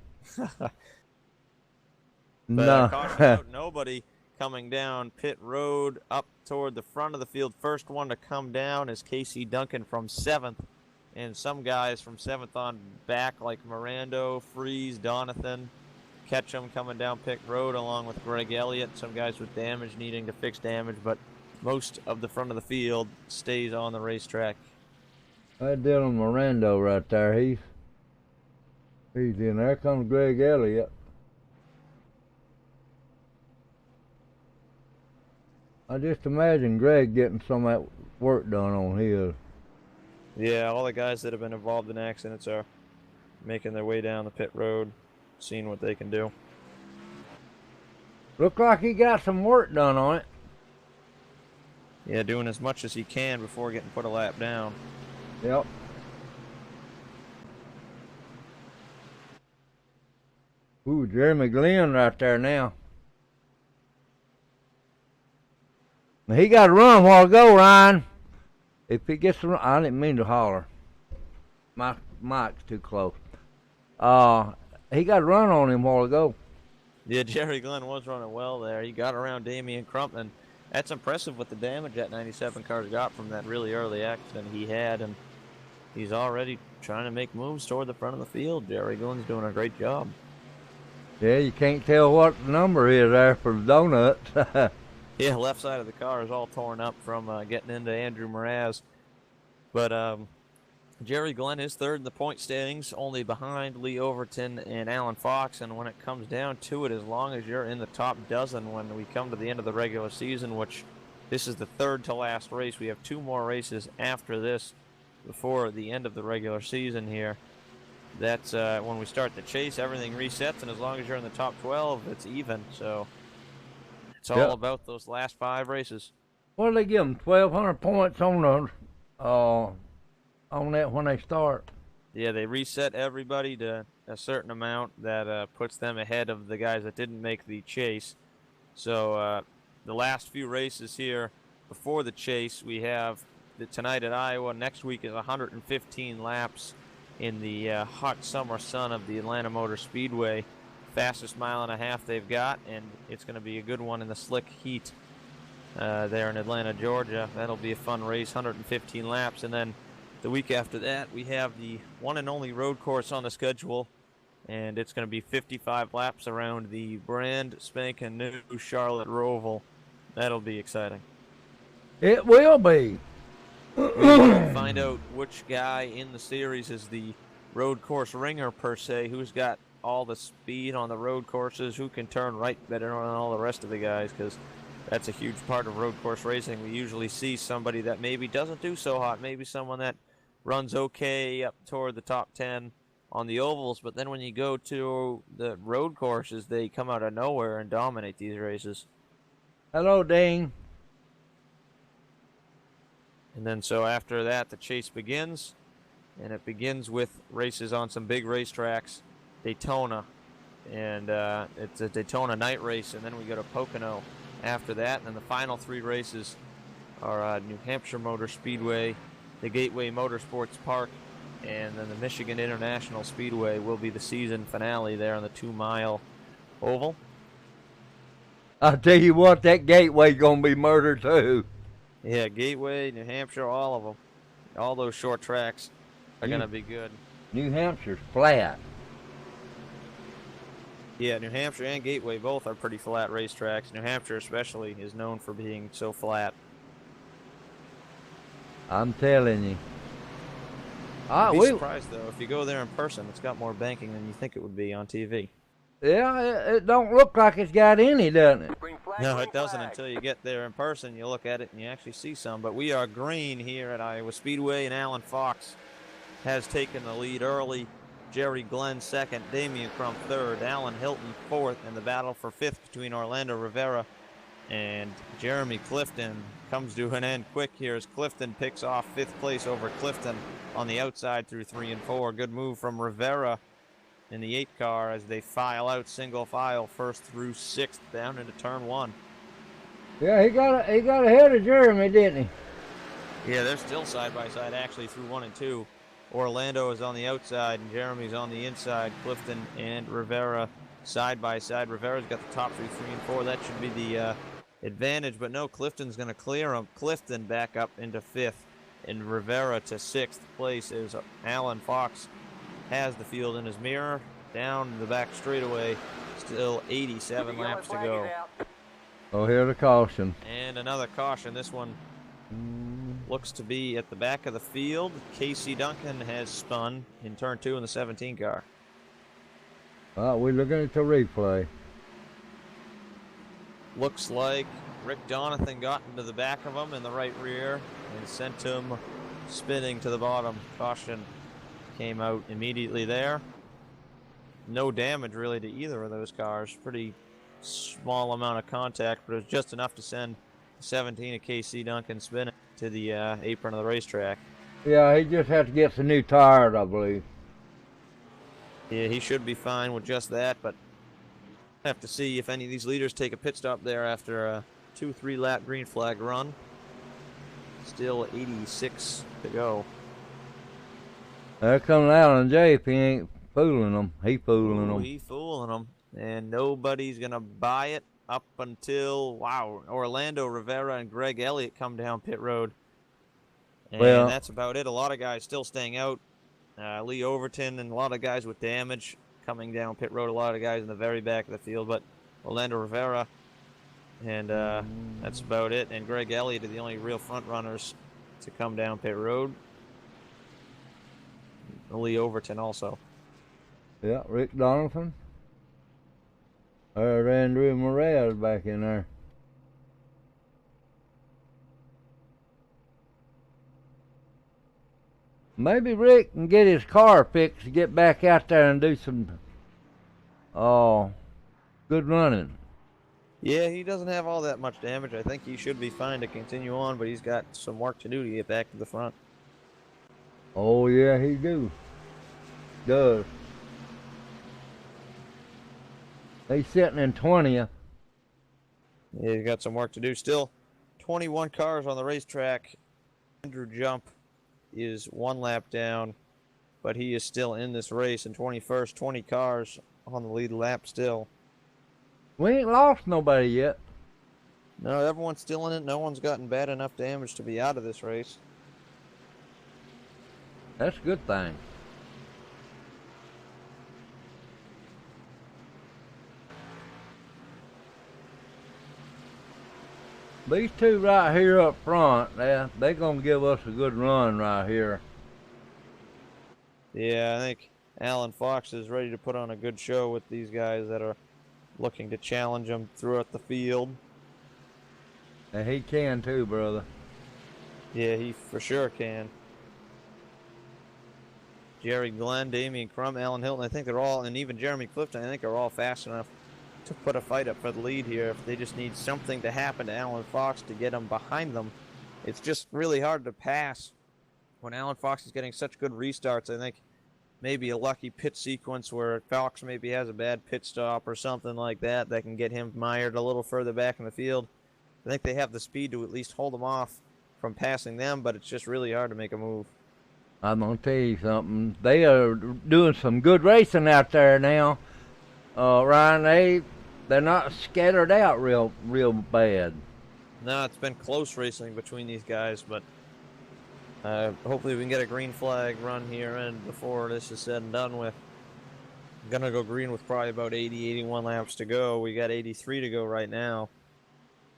Speaker 1: No.
Speaker 2: Caution out, nobody coming down pit road up toward the front of the field. First one to come down is Casey Duncan from 7th. And some guys from 7th on back like Mirando, Freeze, Donathan, Ketchum coming down pit road along with Greg Elliott. Some guys with damage needing to fix damage, but most of the front of the field stays on the racetrack.
Speaker 1: That Dylan Mirando right there, he's in there. Comes Greg Elliott. I just imagine Greg getting some of that work done on his.
Speaker 2: Yeah, all the guys that have been involved in accidents are making their way down the pit road, seeing what they can do.
Speaker 1: Look like he got some work done on it.
Speaker 2: Yeah, doing as much as he can before getting put a lap down.
Speaker 1: Yep. Ooh, Jeremy Glenn right there now. He got a run a while ago, Ryan. If he gets the run, I didn't mean to holler. My mic's too close. He got a run on him a while ago.
Speaker 2: Yeah, Jerry Glenn was running well there. He got around Damian Crumpman. That's impressive what the damage that 97 car's got from that really early accident he had, and he's already trying to make moves toward the front of the field. Jerry Glenn's doing a great job.
Speaker 1: Yeah, you can't tell what the number is there for the donuts.
Speaker 2: Yeah, left side of the car is all torn up from getting into Andrew Mraz. But Jerry Glenn is third in the point standings, only behind Lee Overton and Alan Fox. And when it comes down to it, as long as you're in the top dozen when we come to the end of the regular season, which this is the third to last race, we have 2 more races after this before the end of the regular season here. That's when we start the chase, everything resets, and as long as you're in the top 12, it's even. So it's all about those last 5 races.
Speaker 1: What do they give them? 1,200 points on that when they start.
Speaker 2: Yeah, they reset everybody to a certain amount that puts them ahead of the guys that didn't make the chase. So the last few races here before the chase, we have tonight at Iowa. Next week is 115 laps in the hot summer sun of the Atlanta Motor Speedway. Fastest mile and a half they've got, and it's going to be a good one in the slick heat there in Atlanta, Georgia. That'll be a fun race, 115 laps. And then the week after that, we have the one and only road course on the schedule, and it's going to be 55 laps around the brand spanking new Charlotte Roval. That'll be exciting.
Speaker 1: It will be.
Speaker 2: We'll find out which guy in the series is the road course ringer, per se, who's got all the speed on the road courses, who can turn right better than all the rest of the guys, because that's a huge part of road course racing. We usually see somebody that maybe doesn't do so hot, maybe someone that runs okay up toward the top 10 on the ovals, but then when you go to the road courses, they come out of nowhere and dominate these races.
Speaker 1: Hello, Dean.
Speaker 2: And then so after that, the chase begins, and it begins with races on some big racetracks. Daytona, and it's a Daytona night race, and then we go to Pocono after that, and then the final 3 races are New Hampshire Motor Speedway, the Gateway Motorsports Park, and then the Michigan International Speedway will be the season finale there on the 2-mile oval.
Speaker 1: I'll tell you what, that Gateway's gonna be murder too.
Speaker 2: Yeah, Gateway, New Hampshire, all of them, all those short tracks are gonna be good.
Speaker 1: New Hampshire's flat.
Speaker 2: Yeah, New Hampshire and Gateway both are pretty flat racetracks. New Hampshire especially is known for being so flat.
Speaker 1: I'm telling you.
Speaker 2: I'd be surprised, though, if you go there in person, it's got more banking than you think it would be on TV.
Speaker 1: Yeah, it don't look like it's got any, doesn't it?
Speaker 2: No, it doesn't until you get there in person. You look at it and you actually see some. But we are green here at Iowa Speedway, and Alan Fox has taken the lead early. Jerry Glenn second, Damian Crump third, Alan Hilton fourth, and the battle for fifth between Orlando Rivera and Jeremy Clifton comes to an end quick here as Clifton picks off 5th place over Clifton on the outside through 3 and 4. Good move from Rivera in the 8 car as they file out single file 1st through 6th down into turn 1.
Speaker 1: Yeah, he got ahead of Jeremy, didn't he?
Speaker 2: Yeah, they're still side by side actually through 1 and 2. Orlando is on the outside and Jeremy's on the inside. Clifton and Rivera side by side. Rivera's got the top through 3 and 4. That should be the advantage, but no, Clifton's going to clear him. Clifton back up into 5th and Rivera to 6th place as Alan Fox has the field in his mirror. Down the back straightaway, still 87 laps to go.
Speaker 1: Oh, here's a caution.
Speaker 2: And another caution. This one looks to be at the back of the field. Casey Duncan has spun in turn 2 in the 17 car.
Speaker 1: We're looking at the replay.
Speaker 2: Looks like Rick Donathan got into the back of him in the right rear and sent him spinning to the bottom. Caution came out immediately there. No damage really to either of those cars. Pretty small amount of contact, but it was just enough to send 17 of KC Duncan spinning to the apron of the racetrack.
Speaker 1: Yeah, he just had to get some new tires, I believe.
Speaker 2: Yeah, he should be fine with just that, but have to see if any of these leaders take a pit stop there after a 2-3 lap green flag run. Still 86 to go.
Speaker 1: There comes Alan J. If he ain't fooling them, he fooling them.
Speaker 2: He fooling them, and nobody's gonna buy it up until Orlando Rivera and Greg Elliott come down pit road, and
Speaker 1: Well,
Speaker 2: that's about it. A lot of guys still staying out. Lee Overton and a lot of guys with damage coming down pit road. A lot of guys in the very back of the field, but Orlando Rivera and that's about it. And Greg Elliott are the only real front runners to come down pit road. Lee Overton also.
Speaker 1: yeah, Rick Donovan. There's Andrew Morales back in there. Maybe Rick can get his car fixed to get back out there and do some good running.
Speaker 2: Yeah, he doesn't have all that much damage. I think he should be fine to continue on, but he's got some work to do to get back to the front.
Speaker 1: Oh yeah, he does. He's sitting in 20th.
Speaker 2: Yeah, he's got some work to do. Still 21 cars on the racetrack. Andrew Jump is 1 lap down, but he is still in this race in 21st. 20 cars on the lead lap still.
Speaker 1: We ain't lost nobody yet.
Speaker 2: No, everyone's still in it. No one's gotten bad enough damage to be out of this race.
Speaker 1: That's a good thing. These two right here up front, they're going to give us a good run right here.
Speaker 2: Yeah, I think Alan Fox is ready to put on a good show with these guys that are looking to challenge him throughout the field.
Speaker 1: And he can too, brother.
Speaker 2: Yeah, he for sure can. Jerry Glenn, Damian Crum, Alan Hilton, I think they're all, and even Jeremy Clifton, I think are all fast enough to put a fight up for the lead here. If they just need something to happen to Alan Fox to get him behind them. It's just really hard to pass when Alan Fox is getting such good restarts. I think maybe a lucky pit sequence where Fox maybe has a bad pit stop or something like that that can get him mired a little further back in the field. I think they have the speed to at least hold him off from passing them, but it's just really hard to make a move.
Speaker 1: I'm going to tell you something. They are doing some good racing out there now. Ryan, they're not scattered out real bad.
Speaker 2: No, it's been close racing between these guys, but hopefully we can get a green flag run here and before this is said and done with. I'm going to go green with probably about 80, 81 laps to go. We got 83 to go right now.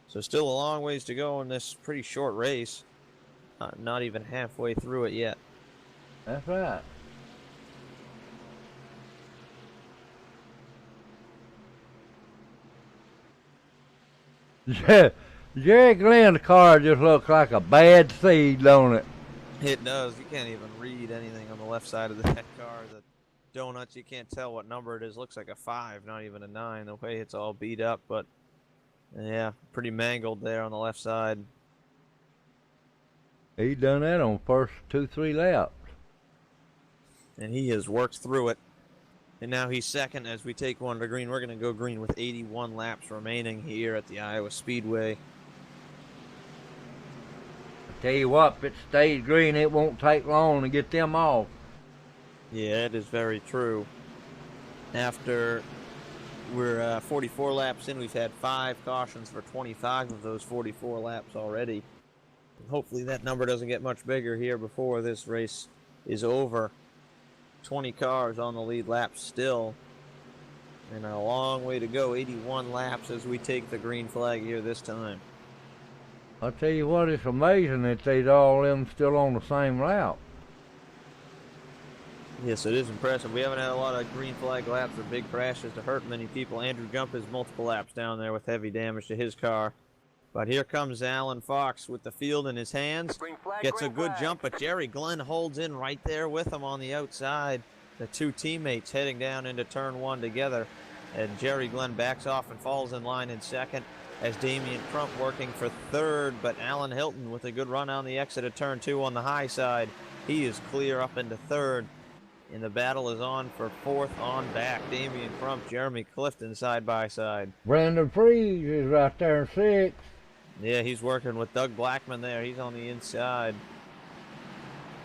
Speaker 2: So still a long ways to go in this pretty short race. Not even halfway through it yet.
Speaker 1: That's right. Jerry Glenn's car just looks like a bad seed, don't it?
Speaker 2: It does. You can't even read anything on the left side of that car. The donuts, you can't tell what number it is. Looks like a 5, not even a 9, the way it's all beat up. But, yeah, pretty mangled there on the left side.
Speaker 1: He done that on first 2-3 laps.
Speaker 2: And he has worked through it. And now he's second as we take one to green. We're going to go green with 81 laps remaining here at the Iowa Speedway.
Speaker 1: I tell you what, if it stays green, it won't take long to get them off.
Speaker 2: Yeah, it is very true. After we're 44 laps in, we've had 5 cautions for 25 of those 44 laps already. And hopefully that number doesn't get much bigger here before this race is over. 20 cars on the lead lap still. And a long way to go, 81 laps as we take the green flag here this time.
Speaker 1: I'll tell you what, it's amazing that they's all them still on the same route.
Speaker 2: Yes, it is impressive. We haven't had a lot of green flag laps or big crashes to hurt many people. Andrew Jump is multiple laps down there with heavy damage to his car. But here comes Alan Fox with the field in his hands. Gets a good jump, but Jerry Glenn holds in right there with him on the outside. The two teammates heading down into turn 1 together. And Jerry Glenn backs off and falls in line in second as Damian Crump working for third. But Alan Hilton with a good run on the exit of turn 2 on the high side He is clear up into third, and the battle is on for fourth on back. Damian Crump, Jeremy Clifton side by side.
Speaker 1: Brandon Freeze is right there in sixth.
Speaker 2: Yeah, he's working with Doug Blackman there. He's on the inside.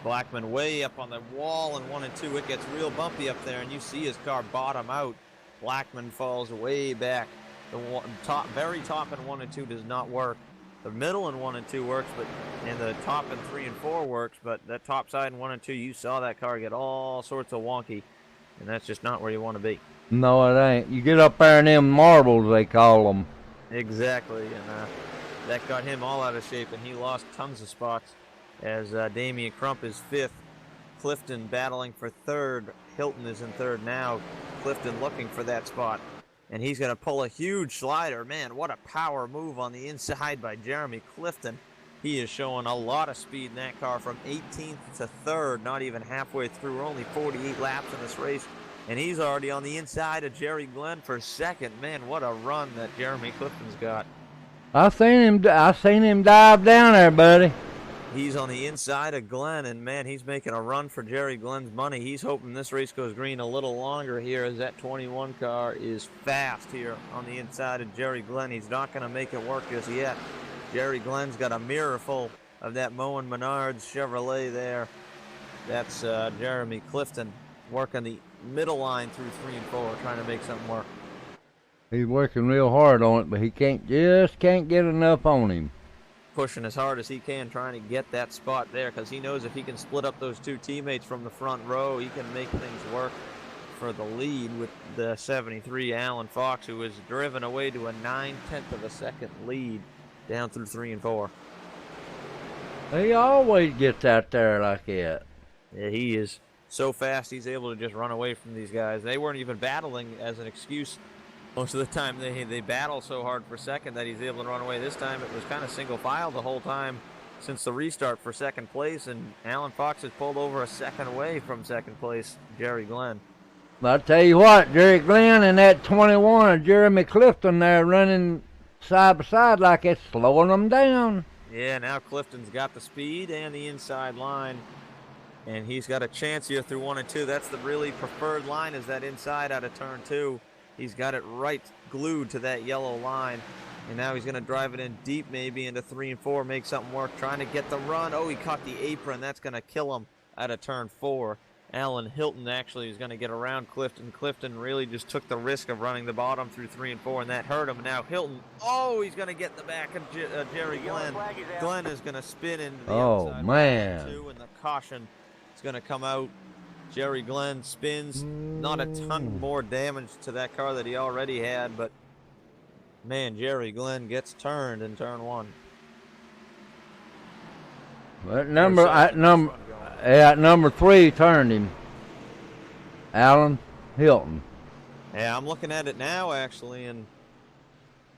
Speaker 2: Blackman way up on the wall in 1 and 2. It gets real bumpy up there, and you see his car bottom out. Blackman falls way back. The very top in 1 and 2 does not work. The middle in 1 and 2 works, and the top in 3 and 4 works, but that top side in 1 and 2, you saw that car get all sorts of wonky, and that's just not where you want to be.
Speaker 1: No, it ain't. You get up there in them marbles, they call them.
Speaker 2: Exactly, and that got him all out of shape, and he lost tons of spots as Damian Crump is fifth. Clifton battling for third. Hilton is in third now. Clifton looking for that spot. And he's going to pull a huge slider. Man, what a power move on the inside by Jeremy Clifton. He is showing a lot of speed in that car from 18th to 3rd, not even halfway through. We're only 48 laps in this race. And he's already on the inside of Jerry Glenn for second. Man, what a run that Jeremy Clifton's got.
Speaker 1: I seen him dive down there, buddy.
Speaker 2: He's on the inside of Glenn, and man, he's making a run for Jerry Glenn's money. He's hoping this race goes green a little longer here, as that 21 car is fast here on the inside of Jerry Glenn. He's not going to make it work just yet. Jerry Glenn's got a mirror full of that Moen Menards Chevrolet there. That's Jeremy Clifton working the middle line through 3 and 4, trying to make something work.
Speaker 1: He's working real hard on it, but he can't get enough on him.
Speaker 2: Pushing as hard as he can, trying to get that spot there, because he knows if he can split up those two teammates from the front row, he can make things work for the lead with the 73 Alan Fox, who is driven away to a 9/10 of a second lead down through 3 and 4.
Speaker 1: He always gets out there like that.
Speaker 2: Yeah, he is so fast, he's able to just run away from these guys. They weren't even battling as an excuse. Most of the time they battle so hard for second that he's able to run away. This time it was kind of single file the whole time since the restart for second place, and Alan Fox has pulled over a second away from second place, Jerry Glenn.
Speaker 1: But I tell you what, Jerry Glenn and that 21 of Jeremy Clifton there running side by side like it's slowing them down.
Speaker 2: Yeah, now Clifton's got the speed and the inside line, and he's got a chance here through 1 and 2. That's the really preferred line, is that inside out of turn 2. He's got it right glued to that yellow line. And now he's going to drive it in deep maybe into 3 and 4, make something work, trying to get the run. Oh, he caught the apron. That's going to kill him out of turn 4. Alan Hilton actually is going to get around Clifton. Clifton really just took the risk of running the bottom through 3 and 4, and that hurt him. Now Hilton, oh, he's going to get the back of Jerry Glenn. Glenn is going to spin into the outside
Speaker 1: man.
Speaker 2: too, and the caution is going to come out. Jerry Glenn spins, not a ton more damage to that car that he already had, but man, Jerry Glenn gets turned in turn 1.
Speaker 1: But number 3 turned him. Alan Hilton.
Speaker 2: Yeah, I'm looking at it now actually, and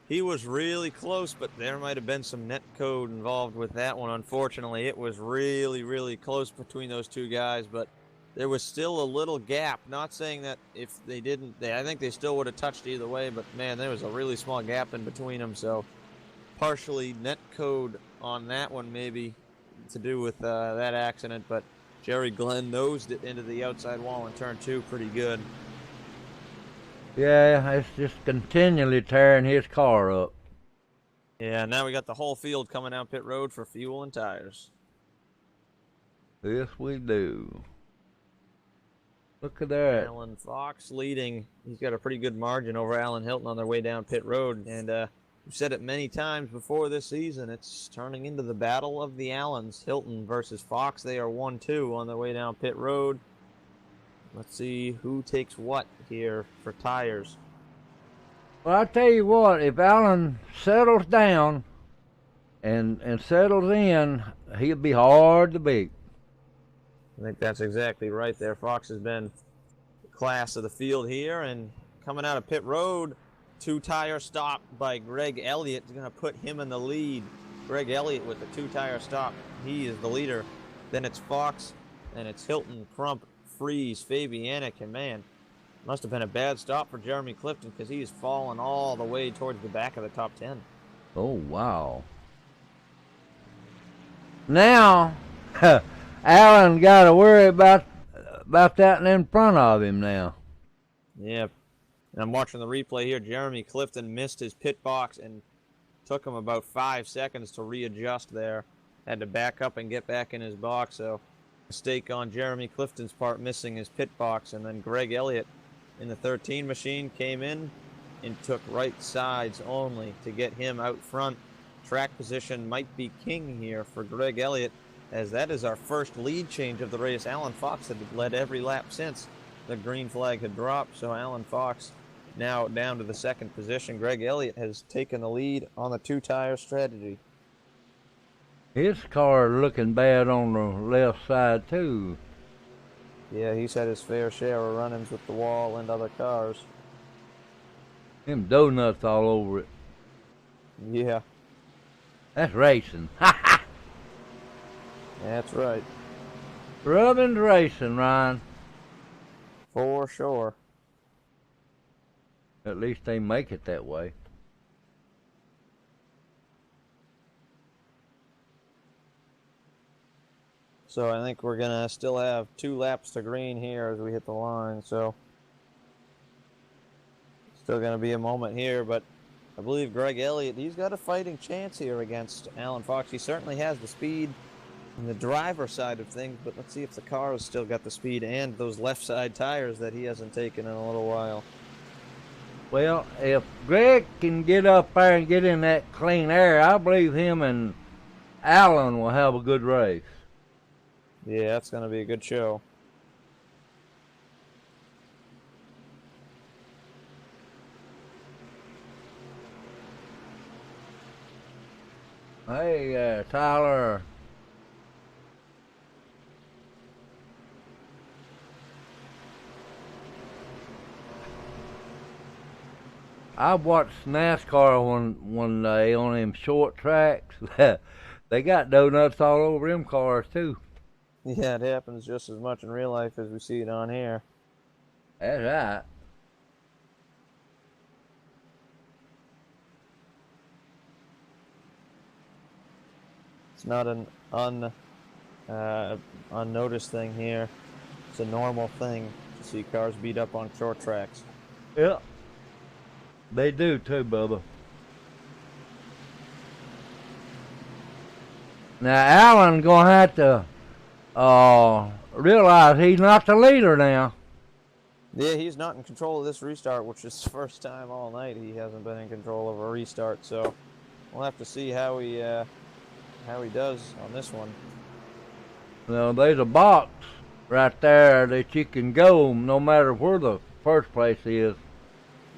Speaker 2: he was really close, but there might have been some net code involved with that one. Unfortunately, it was really, really close between those two guys, but there was still a little gap. Not saying that if they didn't, I think they still would have touched either way, but man, there was a really small gap in between them. So partially net code on that one, maybe to do with that accident, but Jerry Glenn nosed it into the outside wall in turn 2 pretty good.
Speaker 1: Yeah, it's just continually tearing his car up.
Speaker 2: Yeah, now we got the whole field coming down pit road for fuel and tires.
Speaker 1: Yes, we do. Look at that.
Speaker 2: Alan Fox leading. He's got a pretty good margin over Alan Hilton on their way down pit road. And we've said it many times before this season. It's turning into the battle of the Allens. Hilton versus Fox. They are 1-2 on their way down pit road. Let's see who takes what here for tires.
Speaker 1: Well, I tell you what, if Alan settles down and settles in, he'll be hard to beat.
Speaker 2: I think that's exactly right there. Fox has been the class of the field here, and coming out of pit road, 2-tire stop by Greg Elliott is going to put him in the lead. Greg Elliott with the 2-tire stop. He is the leader. Then it's Fox, and it's Hilton, Crump, Freeze, Fabianic, and man, must have been a bad stop for Jeremy Clifton because he is falling all the way towards the back of the top 10.
Speaker 1: Oh, wow. Now, Allen got to worry about that in front of him now.
Speaker 2: Yeah, and I'm watching the replay here. Jeremy Clifton missed his pit box and took him about 5 seconds to readjust there. Had to back up and get back in his box, so mistake on Jeremy Clifton's part, missing his pit box. And then Greg Elliott in the 13 machine came in and took right sides only to get him out front. Track position might be king here for Greg Elliott, as that is our first lead change of the race. Alan Fox had led every lap since the green flag had dropped, so Alan Fox now down to the second position. Greg Elliott has taken the lead on the two-tire strategy.
Speaker 1: His car looking bad on the left side too.
Speaker 2: Yeah, he's had his fair share of run-ins with the wall and other cars.
Speaker 1: Them donuts all over it.
Speaker 2: Yeah.
Speaker 1: That's racing.
Speaker 2: That's right.
Speaker 1: Rubbin's racing, Ryan.
Speaker 2: For sure.
Speaker 1: At least they make it that way.
Speaker 2: So I think we're going to still have 2 laps to green here as we hit the line. So still going to be a moment here, but I believe Greg Elliott, he's got a fighting chance here against Alan Fox. He certainly has the speed on the driver's side of things, but let's see if the car has still got the speed and those left side tires that he hasn't taken in a little while.
Speaker 1: Well, if Greg can get up there and get in that clean air, I believe him and Alan will have a good race.
Speaker 2: Yeah, that's going to be a good show.
Speaker 1: Hey, Tyler. I watched NASCAR one day on them short tracks. They got donuts all over them cars too.
Speaker 2: Yeah, it happens just as much in real life as we see it on here.
Speaker 1: That's right.
Speaker 2: It's not an unnoticed thing here. It's a normal thing to see cars beat up on short tracks.
Speaker 1: Yep. They do too, Bubba. Now Alan gonna have to realize he's not the leader now.
Speaker 2: Yeah, he's not in control of this restart, which is the first time all night he hasn't been in control of a restart. So we'll have to see how he does on this one.
Speaker 1: Well, there's a box right there that you can go no matter where the first place is.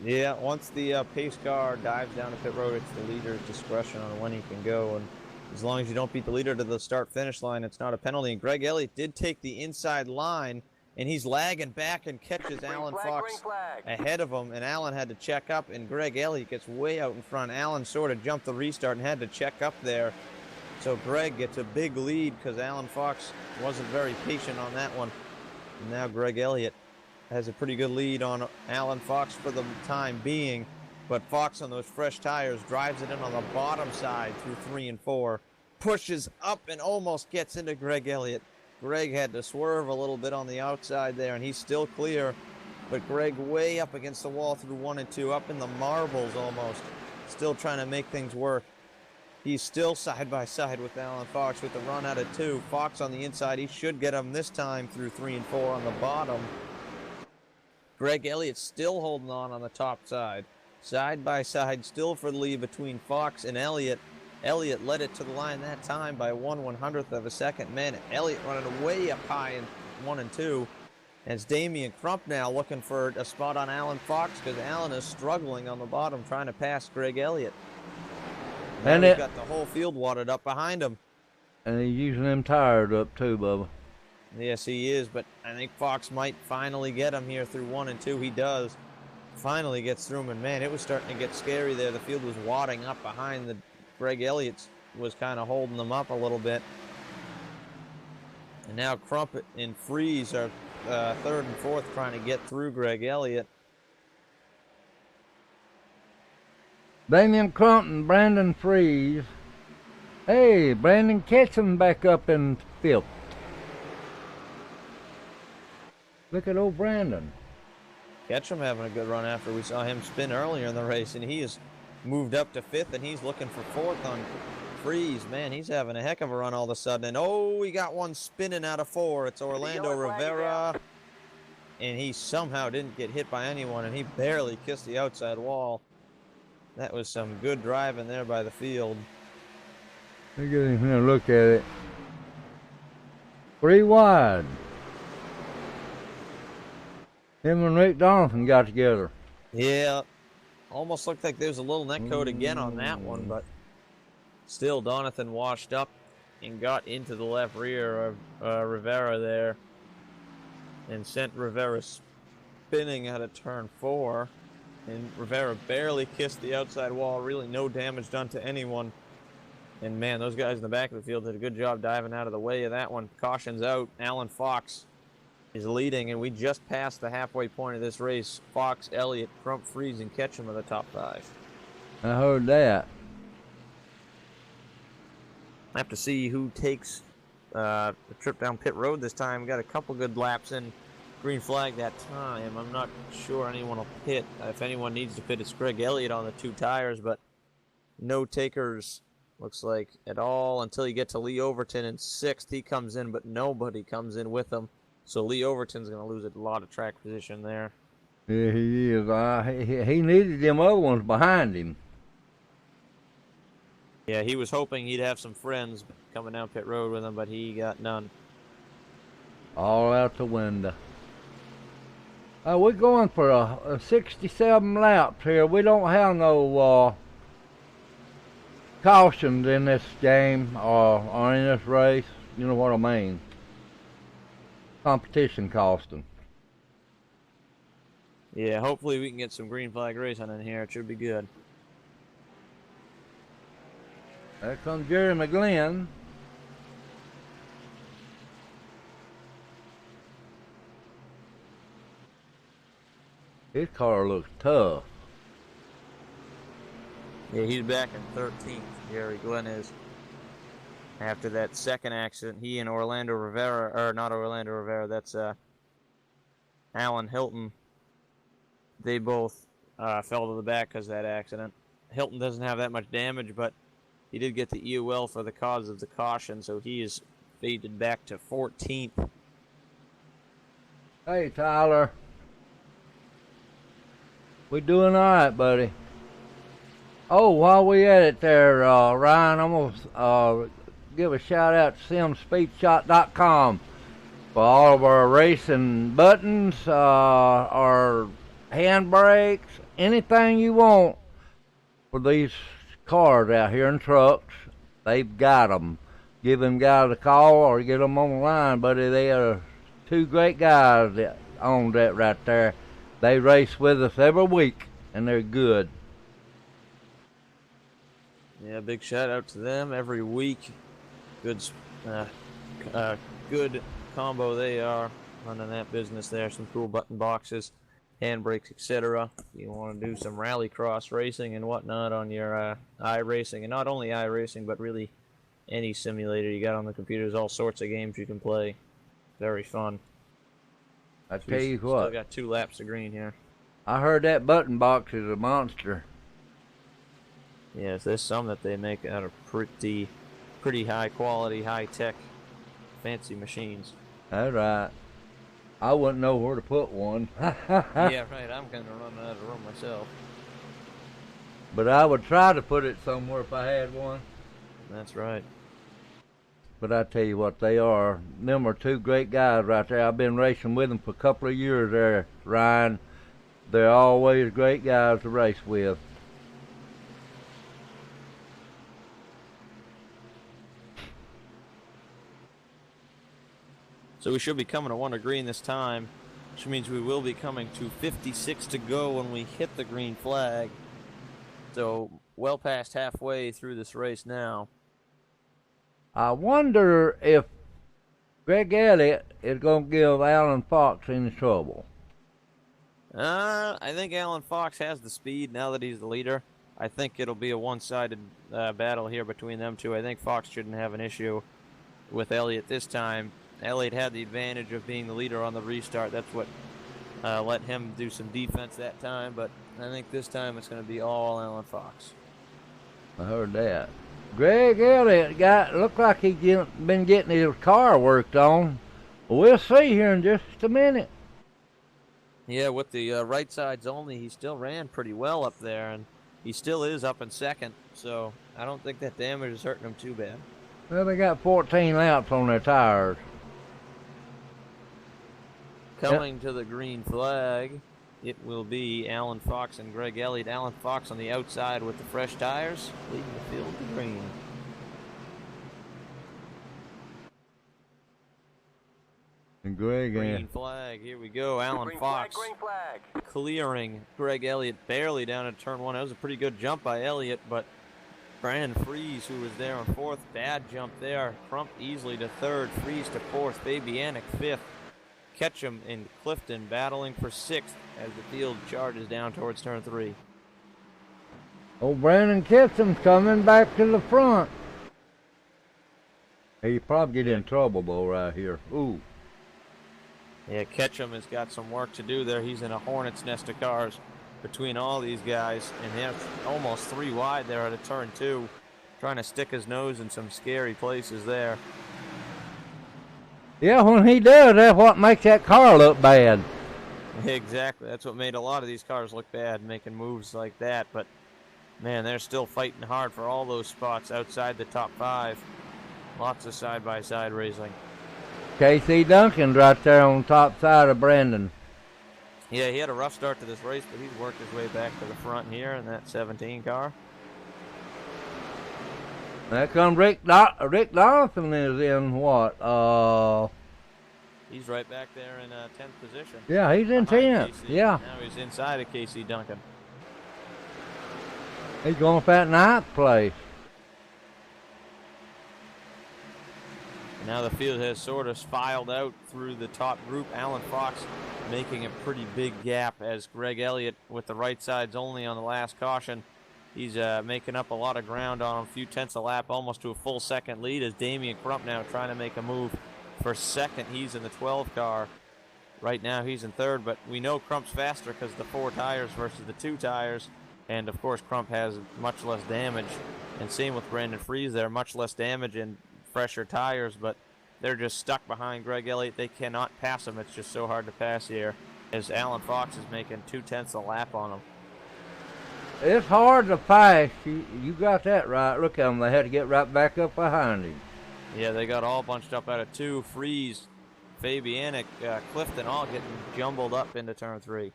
Speaker 2: Yeah, once the pace car dives down to pit road, it's the leader's discretion on when he can go. And as long as you don't beat the leader to the start-finish line, it's not a penalty. And Greg Elliott did take the inside line, and he's lagging back and catches Alan Fox ahead of him. And Alan had to check up, and Greg Elliott gets way out in front. Alan sort of jumped the restart and had to check up there. So Greg gets a big lead because Alan Fox wasn't very patient on that one. And now Greg Elliott has a pretty good lead on Alan Fox for the time being, but Fox on those fresh tires drives it in on the bottom side through 3 and 4, pushes up and almost gets into Greg Elliott. Greg had to swerve a little bit on the outside there, and he's still clear, but Greg way up against the wall through 1 and 2, up in the marbles almost, still trying to make things work. He's still side by side with Alan Fox with the run out of 2. Fox on the inside, he should get him this time through 3 and 4 on the bottom. Greg Elliott still holding on the top side by side, still for the lead between Fox and Elliott. Elliott led it to the line that time by 1/100th of a second. Man, Elliott running way up high in 1 and 2. And it's Damian Crump now looking for a spot on Alan Fox because Alan is struggling on the bottom trying to pass Greg Elliott. And he's got the whole field watered up behind him.
Speaker 1: And he's using them tires up too, Bubba.
Speaker 2: Yes, he is, but I think Fox might finally get him here through 1 and 2. He does. Finally gets through him, and man, it was starting to get scary there. The field was wadding up behind the Greg Elliott was kind of holding them up a little bit. And now Crump and Freeze are 3rd and 4th trying to get through Greg Elliott.
Speaker 1: Damian Crump and Brandon Freeze. Hey, Brandon Ketchum back up in 5th. Look at old Brandon.
Speaker 2: Ketchum having a good run after we saw him spin earlier in the race, and he has moved up to 5th, and he's looking for 4th on Freeze. Man, he's having a heck of a run all of a sudden. And oh, we got one spinning out of 4. It's Orlando Rivera, and he somehow didn't get hit by anyone, and he barely kissed the outside wall. That was some good driving there by the field.
Speaker 1: Look at him here, look at it. 3 wide. Him and Rick Donaldson got together.
Speaker 2: Yeah, almost looked like there was a little neck code again on that one, but still Donathan washed up and got into the left rear of Rivera there and sent Rivera spinning out of turn 4. And Rivera barely kissed the outside wall, really no damage done to anyone. And man, those guys in the back of the field did a good job diving out of the way of that one. Caution's out. Alan Fox is leading, and we just passed the halfway point of this race. Fox, Elliott, Crump, Freeze, and Ketchum are the top 5.
Speaker 1: I heard that.
Speaker 2: I have to see who takes the trip down pit road this time. We got a couple good laps in green flag that time. I'm not sure anyone will pit. If anyone needs to pit, it's Greg Elliott on the 2 tires, but no takers, looks like, at all until you get to Lee Overton in 6th. He comes in, but nobody comes in with him. So Lee Overton's going to lose a lot of track position there.
Speaker 1: Yeah, he is. He needed them other ones behind him.
Speaker 2: Yeah, he was hoping he'd have some friends coming down pit road with him, but he got none.
Speaker 1: All out the window. We're going for a 67 laps here. We don't have no cautions in this game or in this race. You know what I mean? Competition costing.
Speaker 2: Yeah, hopefully we can get some green flag racing in here. It should be good.
Speaker 1: There comes Jerry McGlynn. His car looks tough.
Speaker 2: Yeah, he's back in 13th, Jerry Glenn is. After that second accident, he and Orlando Rivera, or not Orlando Rivera, that's Alan Hilton. They both fell to the back because of that accident. Hilton doesn't have that much damage, but he did get the EOL for the cause of the caution, so he is faded back to 14th.
Speaker 1: Hey, Tyler. We doing all right, buddy. Oh, while we at it there, Ryan, I'm going to give a shout out to simspeedshot.com for all of our racing buttons, our handbrakes, anything you want for these cars out here in trucks. They've got them. Give them guys a call or get them on the line, buddy. They are 2 great guys that own that right there. They race with us every week, and they're good.
Speaker 2: Yeah, big shout out to them every week. Good, good combo they are running that business there. Some cool button boxes, handbrakes, etc. You want to do some rallycross racing and whatnot on your iRacing, and not only iRacing, but really any simulator you got on the computer. There's all sorts of games you can play. Very fun.
Speaker 1: I tell you what.
Speaker 2: Still got 2 laps of green here.
Speaker 1: I heard that button box is a monster.
Speaker 2: Yes, there's some that they make out of pretty high quality, high tech, fancy machines.
Speaker 1: That's right. I wouldn't know where to put one.
Speaker 2: Yeah, right. I'm kind of running out of room myself.
Speaker 1: But I would try to put it somewhere if I had one.
Speaker 2: That's right.
Speaker 1: But I tell you what, they are. Them are 2 great guys right there. I've been racing with them for a couple of years there, Ryan. They're always great guys to race with.
Speaker 2: So we should be coming to 1 to green this time, which means we will be coming to 56 to go when we hit the green flag. So well past halfway through this race now.
Speaker 1: I wonder if Greg Elliott is going to give Alan Fox any trouble.
Speaker 2: I think Alan Fox has the speed now that he's the leader. I think it'll be a one-sided battle here between them two. I think Fox shouldn't have an issue with Elliott this time. Elliott had the advantage of being the leader on the restart. That's what let him do some defense that time, but I think this time it's going to be all Alan Fox.
Speaker 1: I heard that. Greg Elliott looked like he's been getting his car worked on. We'll see here in just a minute.
Speaker 2: Yeah, with the right sides only, he still ran pretty well up there, and he still is up in second, so I don't think that damage is hurting him too bad.
Speaker 1: Well, they got 14 laps on their tires.
Speaker 2: Coming to the green flag, it will be Alan Fox and Greg Elliott. Alan Fox on the outside with the fresh tires, leading the field to green.
Speaker 1: And Greg,
Speaker 2: green flag, here we go. Alan Fox
Speaker 3: green flag.
Speaker 2: Clearing Greg Elliott barely down at turn one. That was a pretty good jump by Elliott, but Brandon Fries, who was there on fourth, bad jump there. Crump easily to third, Fries to fourth, Fabianic fifth. Ketchum and Clifton battling for sixth as the field charges down towards turn three.
Speaker 1: Oh, Brandon Ketchum's coming back to the front. He probably get in trouble, though, right here. Ooh.
Speaker 2: Yeah, Ketchum has got some work to do there. He's in a hornet's nest of cars between all these guys, and they're almost three wide there at a turn two, trying to stick his nose in some scary places there.
Speaker 1: Yeah, when he does, that's what makes that car look bad.
Speaker 2: Exactly. That's what made a lot of these cars look bad, making moves like that. But, man, they're still fighting hard for all those spots outside the top five. Lots of side-by-side racing.
Speaker 1: Casey Duncan's right there on the top side of Brandon.
Speaker 2: Yeah, he had a rough start to this race, but he's worked his way back to the front here in that 17 car.
Speaker 1: There comes Rick Donaldson is in what?
Speaker 2: He's right back there in 10th position.
Speaker 1: Yeah, he's in 10th. Yeah.
Speaker 2: Now he's inside of Casey Duncan.
Speaker 1: He's going for that 9th place.
Speaker 2: Now the field has sort of filed out through the top group. Alan Fox making a pretty big gap as Greg Elliott with the right sides only on the last caution. He's making up a lot of ground on him, a few tenths a lap, almost to a full second lead as Damian Crump now trying to make a move for second. He's in the 12 car. Right now he's in third, but we know Crump's faster because the 4 tires versus the 2 tires. And, of course, Crump has much less damage. And same with Brandon Fries there, much less damage and fresher tires, but they're just stuck behind Greg Elliott. They cannot pass him. It's just so hard to pass here as Alan Fox is making 2 tenths a lap on him.
Speaker 1: It's hard to pass. You got that right. Look at them. They had to get right back up behind him.
Speaker 2: Yeah, they got all bunched up out of 2. Fries, Fabianic, Clifton all getting jumbled up into turn 3.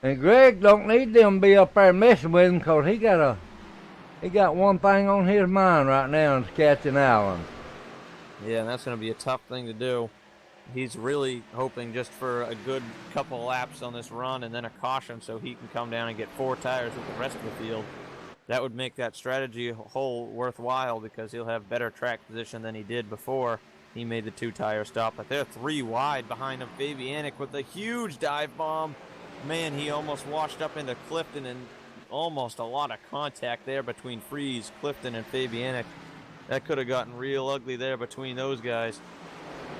Speaker 1: And Greg don't need them to be up there messing with him because he got one thing on his mind right now, and it's catching Allen.
Speaker 2: Yeah, and that's going to be a tough thing to do. He's really hoping just for a good couple laps on this run and then a caution so he can come down and get 4 tires with the rest of the field. That would make that strategy whole worthwhile because he'll have better track position than he did before he made the 2-tire stop. But they're 3 wide behind him. Fabianic with a huge dive bomb. Man, he almost washed up into Clifton, and almost a lot of contact there between Fries, Clifton, and Fabianic. That could have gotten real ugly there between those guys.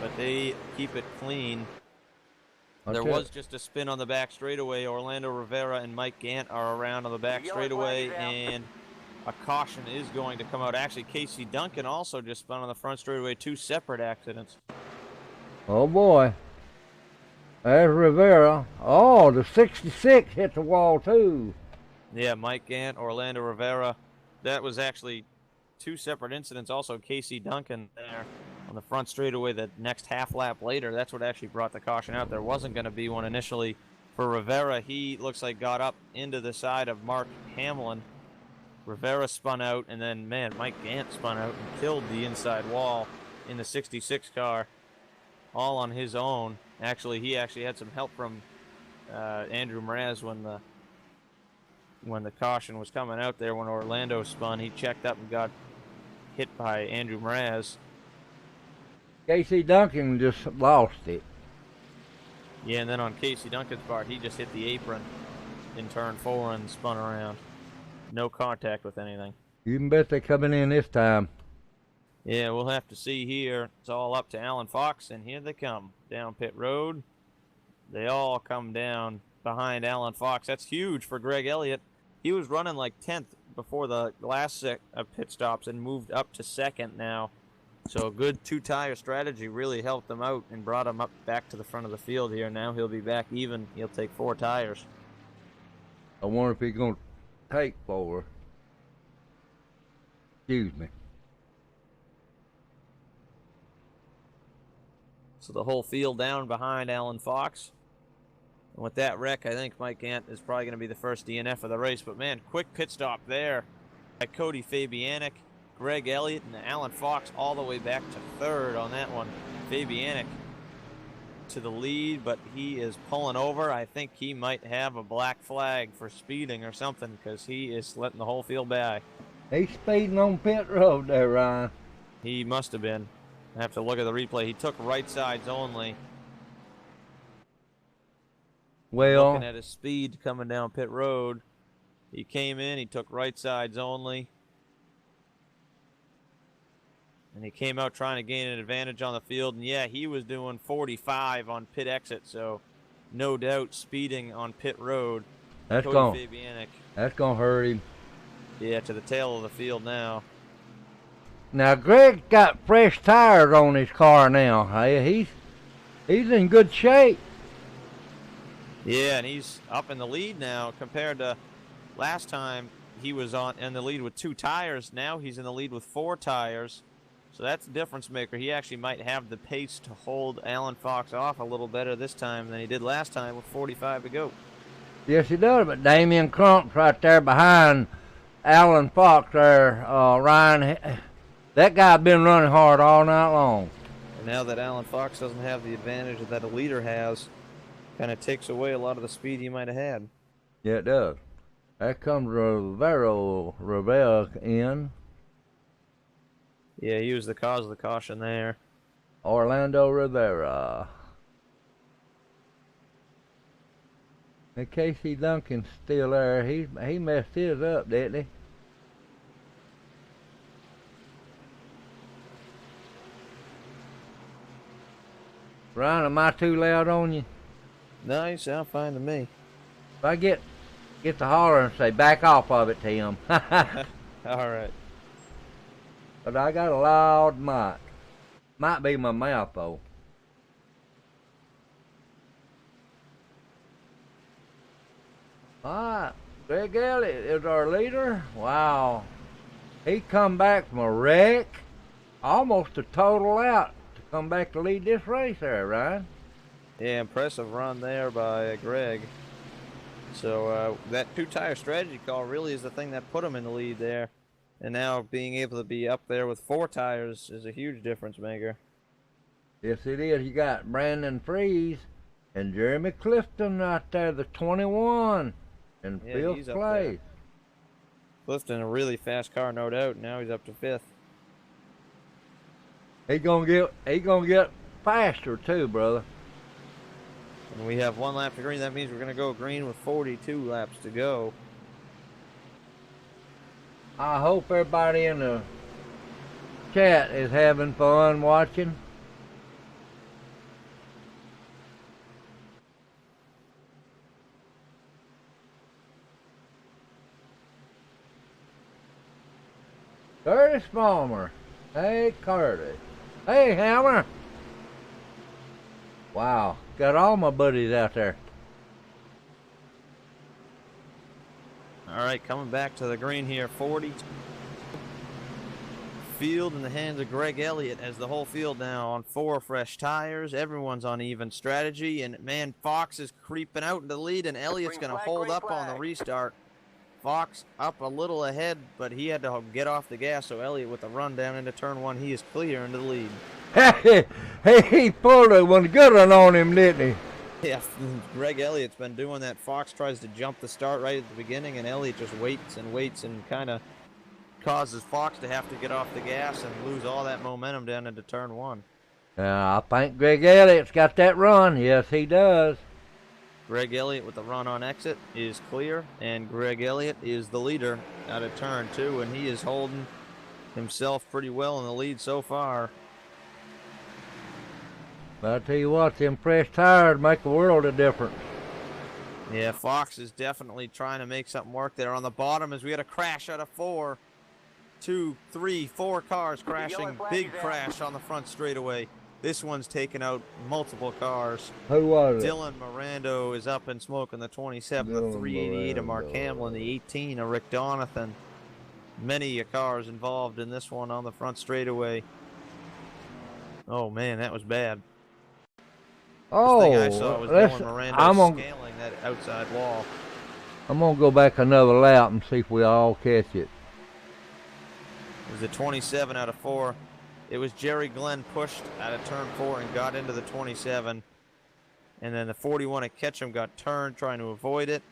Speaker 2: But they keep it clean. There was just a spin on the back straightaway. Orlando Rivera and Mike Gant are around on the back straightaway, and a caution is going to come out. Actually, Casey Duncan also just spun on the front straightaway. 2 separate accidents.
Speaker 1: Oh, boy. There's Rivera. Oh, the 66 hit the wall, too.
Speaker 2: Yeah, Mike Gant, Orlando Rivera. That was actually 2 separate incidents. Also, Casey Duncan there on the front straightaway the next half lap later. That's what actually brought the caution out. There wasn't going to be one initially for Rivera. He looks like got up into the side of Mark Hamlin. Rivera spun out, and then, man, Mike Gant spun out and killed the inside wall in the 66 car all on his own. Actually, he actually had some help from Andrew Mraz when the caution was coming out there. When Orlando spun, he checked up and got hit by Andrew Mraz.
Speaker 1: Casey Duncan just lost it.
Speaker 2: Yeah, and then on Casey Duncan's part, he just hit the apron in turn 4 and spun around. No contact with anything.
Speaker 1: You can bet they're coming in this time.
Speaker 2: Yeah, we'll have to see here. It's all up to Alan Fox, and here they come down pit road. They all come down behind Alan Fox. That's huge for Greg Elliott. He was running like 10th before the last set of pit stops and moved up to 2nd now. So a good two-tire strategy really helped him out and brought him up back to the front of the field here. Now he'll be back even. He'll take 4 tires.
Speaker 1: I wonder if he's going to take 4. Excuse me.
Speaker 2: So the whole field down behind Alan Fox. And with that wreck, I think Mike Gant is probably going to be the first DNF of the race. But, man, quick pit stop there by Cody Fabianic, Greg Elliott, and Alan Fox all the way back to 3rd on that one. Fabianic to the lead, but he is pulling over. I think he might have a black flag for speeding or something because he is letting the whole field by.
Speaker 1: He's speeding on pit road there, Ryan.
Speaker 2: He must have been. I have to look at the replay. He took right sides only.
Speaker 1: Well,
Speaker 2: looking at his speed coming down pit road, he came in, he took right sides only. And he came out trying to gain an advantage on the field. And, yeah, he was doing 45 on pit exit, so no doubt speeding on pit road.
Speaker 1: that's
Speaker 2: Cody
Speaker 1: going
Speaker 2: Fabianic,
Speaker 1: that's going to hurt him.
Speaker 2: yeah, to the tail of the field now.
Speaker 1: Now, Greg's got fresh tires on his car now. Hey, he's in good shape.
Speaker 2: Yeah, and he's up in the lead now compared to last time he was in the lead with 2 tires. Now he's in the lead with 4 tires. So that's a difference maker. He actually might have the pace to hold Alan Fox off a little better this time than he did last time with 45 to go.
Speaker 1: Yes, he does, but Damian Crump's right there behind Alan Fox there, Ryan. That guy been running hard all night long.
Speaker 2: And now that Alan Fox doesn't have the advantage that a leader has, kind of takes away a lot of the speed he might have had.
Speaker 1: Yeah, it does. That comes Rivera in.
Speaker 2: Yeah, he was the cause of the caution there.
Speaker 1: Orlando Rivera. And Casey Duncan's still there. He messed his up, didn't he? Ryan, am I too loud on you?
Speaker 2: No, you sound fine to me.
Speaker 1: If I get the holler and say, back off of it, Tim.
Speaker 2: All right.
Speaker 1: But I got a loud mic. Might be my mouth, though. All right. Greg Elliott is our leader. Wow. He come back from a wreck. Almost a total out to come back to lead this race there, Ryan.
Speaker 2: Yeah, impressive run there by Greg. So that two-tire strategy call really is the thing that put him in the lead there. And now being able to be up there with 4 tires is a huge difference maker.
Speaker 1: Yes, it is. You got Brandon Freeze and Jeremy Clifton right there, the 21, in
Speaker 2: Yeah,
Speaker 1: 5th
Speaker 2: he's up
Speaker 1: place.
Speaker 2: Clifton, a really fast car, no doubt. Now he's up to 5th.
Speaker 1: He gonna get faster too, brother.
Speaker 2: And we have 1 lap to green. That means we're going to go green with 42 laps to go.
Speaker 1: I hope everybody in the chat is having fun watching. Curtis Palmer. Hey, Curtis. Hey, Hammer. Wow, got all my buddies out there.
Speaker 2: All right, coming back to the green here, 40. Field in the hands of Greg Elliott as the whole field now on 4 fresh tires. Everyone's on even strategy, and man, Fox is creeping out into the lead, and Elliott's going to hold up on the restart. Fox up a little ahead, but he had to get off the gas, so Elliott with a run down into turn 1, he is clear into the lead.
Speaker 1: Hey, he pulled one good one on him, didn't he?
Speaker 2: Yeah, Greg Elliott's been doing that. Fox tries to jump the start right at the beginning, and Elliott just waits and kind of causes Fox to have to get off the gas and lose all that momentum down into turn 1.
Speaker 1: I think Greg Elliott's got that run. Yes, he does.
Speaker 2: Greg Elliott with the run on exit is clear, and Greg Elliott is the leader out of turn 2, and he is holding himself pretty well in the lead so far.
Speaker 1: But I tell you what, them fresh tires make a world of difference.
Speaker 2: Yeah, Fox is definitely trying to make something work there. On the bottom, as we had a crash out of 4, 2, 3, 4 cars crashing. Big crash on the front straightaway. This one's taken out multiple cars.
Speaker 1: Who was it?
Speaker 2: Dylan Mirando is up in smoke in the 27, the 388 of Mark Hamlin, the 18 of Rick Donathan. Many cars involved in this one on the front straightaway. Oh man, that was bad.
Speaker 1: Oh,
Speaker 2: First thing I saw was Dylan Miranda scaling that outside wall.
Speaker 1: I'm going to go back another lap and see if we all catch it.
Speaker 2: It was the 27 out of 4. It was Jerry Glenn pushed out of turn 4 and got into the 27. And then the 41 at Ketchum got turned trying to avoid it.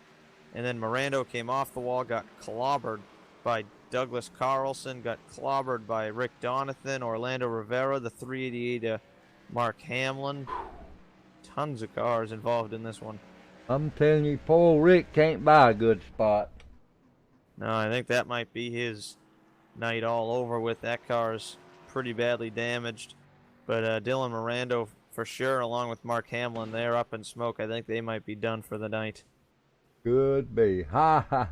Speaker 2: And then Mirando came off the wall, got clobbered by Douglas Carlson, got clobbered by Rick Donathan, Orlando Rivera, the 388 Mark Hamlin. Tons of cars involved in this one.
Speaker 1: I'm telling you, poor Rick can't buy a good spot.
Speaker 2: No, I think that might be his night all over with. That car's pretty badly damaged. But Dylan Mirando, for sure, along with Mark Hamlin, they're up in smoke. I think they might be done for the night.
Speaker 1: Could be. Ha ha.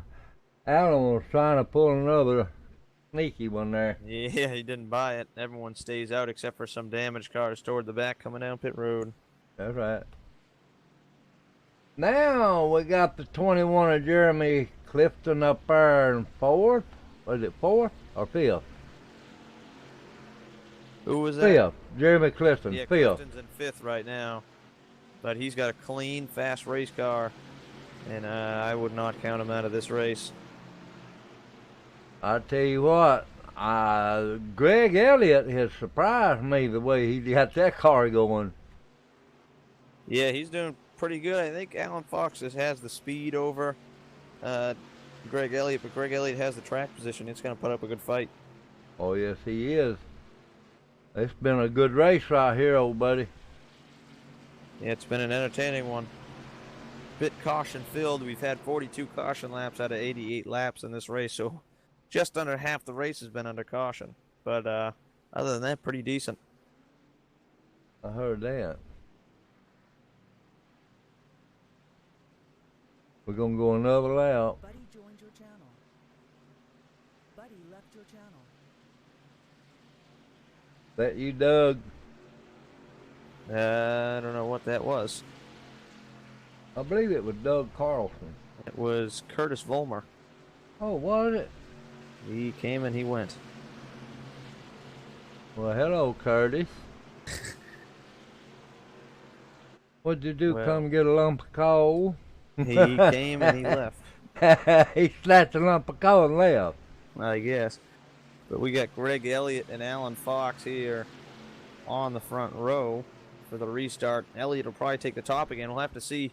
Speaker 1: Alan was trying to pull another sneaky one there.
Speaker 2: Yeah, he didn't buy it. Everyone stays out except for some damaged cars toward the back coming down pit road.
Speaker 1: That's right. Now we got the 21 of Jeremy Clifton up there in 4th. Was it 4th or 5th?
Speaker 2: Who was that?
Speaker 1: 5th. Jeremy Clifton,
Speaker 2: yeah,
Speaker 1: 5th.
Speaker 2: Clifton's in 5th right now. But he's got a clean, fast race car. And I would not count him out of this race.
Speaker 1: I tell you what, Greg Elliott has surprised me the way he got that car going.
Speaker 2: Yeah, he's doing pretty good. I think Alan Fox has the speed over Greg Elliott, but Greg Elliott has the track position. It's going to put up a good fight.
Speaker 1: Oh, yes, he is. It's been a good race right here, old buddy.
Speaker 2: Yeah, it's been an entertaining one. Bit caution filled. We've had 42 caution laps out of 88 laps in this race, so just under half the race has been under caution. But other than that, pretty decent.
Speaker 1: I heard that. We're going to go another lap.
Speaker 3: Buddy joined your channel. Buddy left your channel.
Speaker 1: That you, Doug?
Speaker 2: I don't know what that was.
Speaker 1: I believe it was Doug Carlson.
Speaker 2: It was Curtis Vollmer.
Speaker 1: Oh, was it?
Speaker 2: He came and he went.
Speaker 1: Well, hello, Curtis. What'd you do,
Speaker 2: Well,
Speaker 1: come get a lump of coal?
Speaker 2: He came and he left.
Speaker 1: He snatched a lump of coal and left.
Speaker 2: I guess. But we got Greg Elliott and Alan Fox here on the front row for the restart. Elliott will probably take the top again. We'll have to see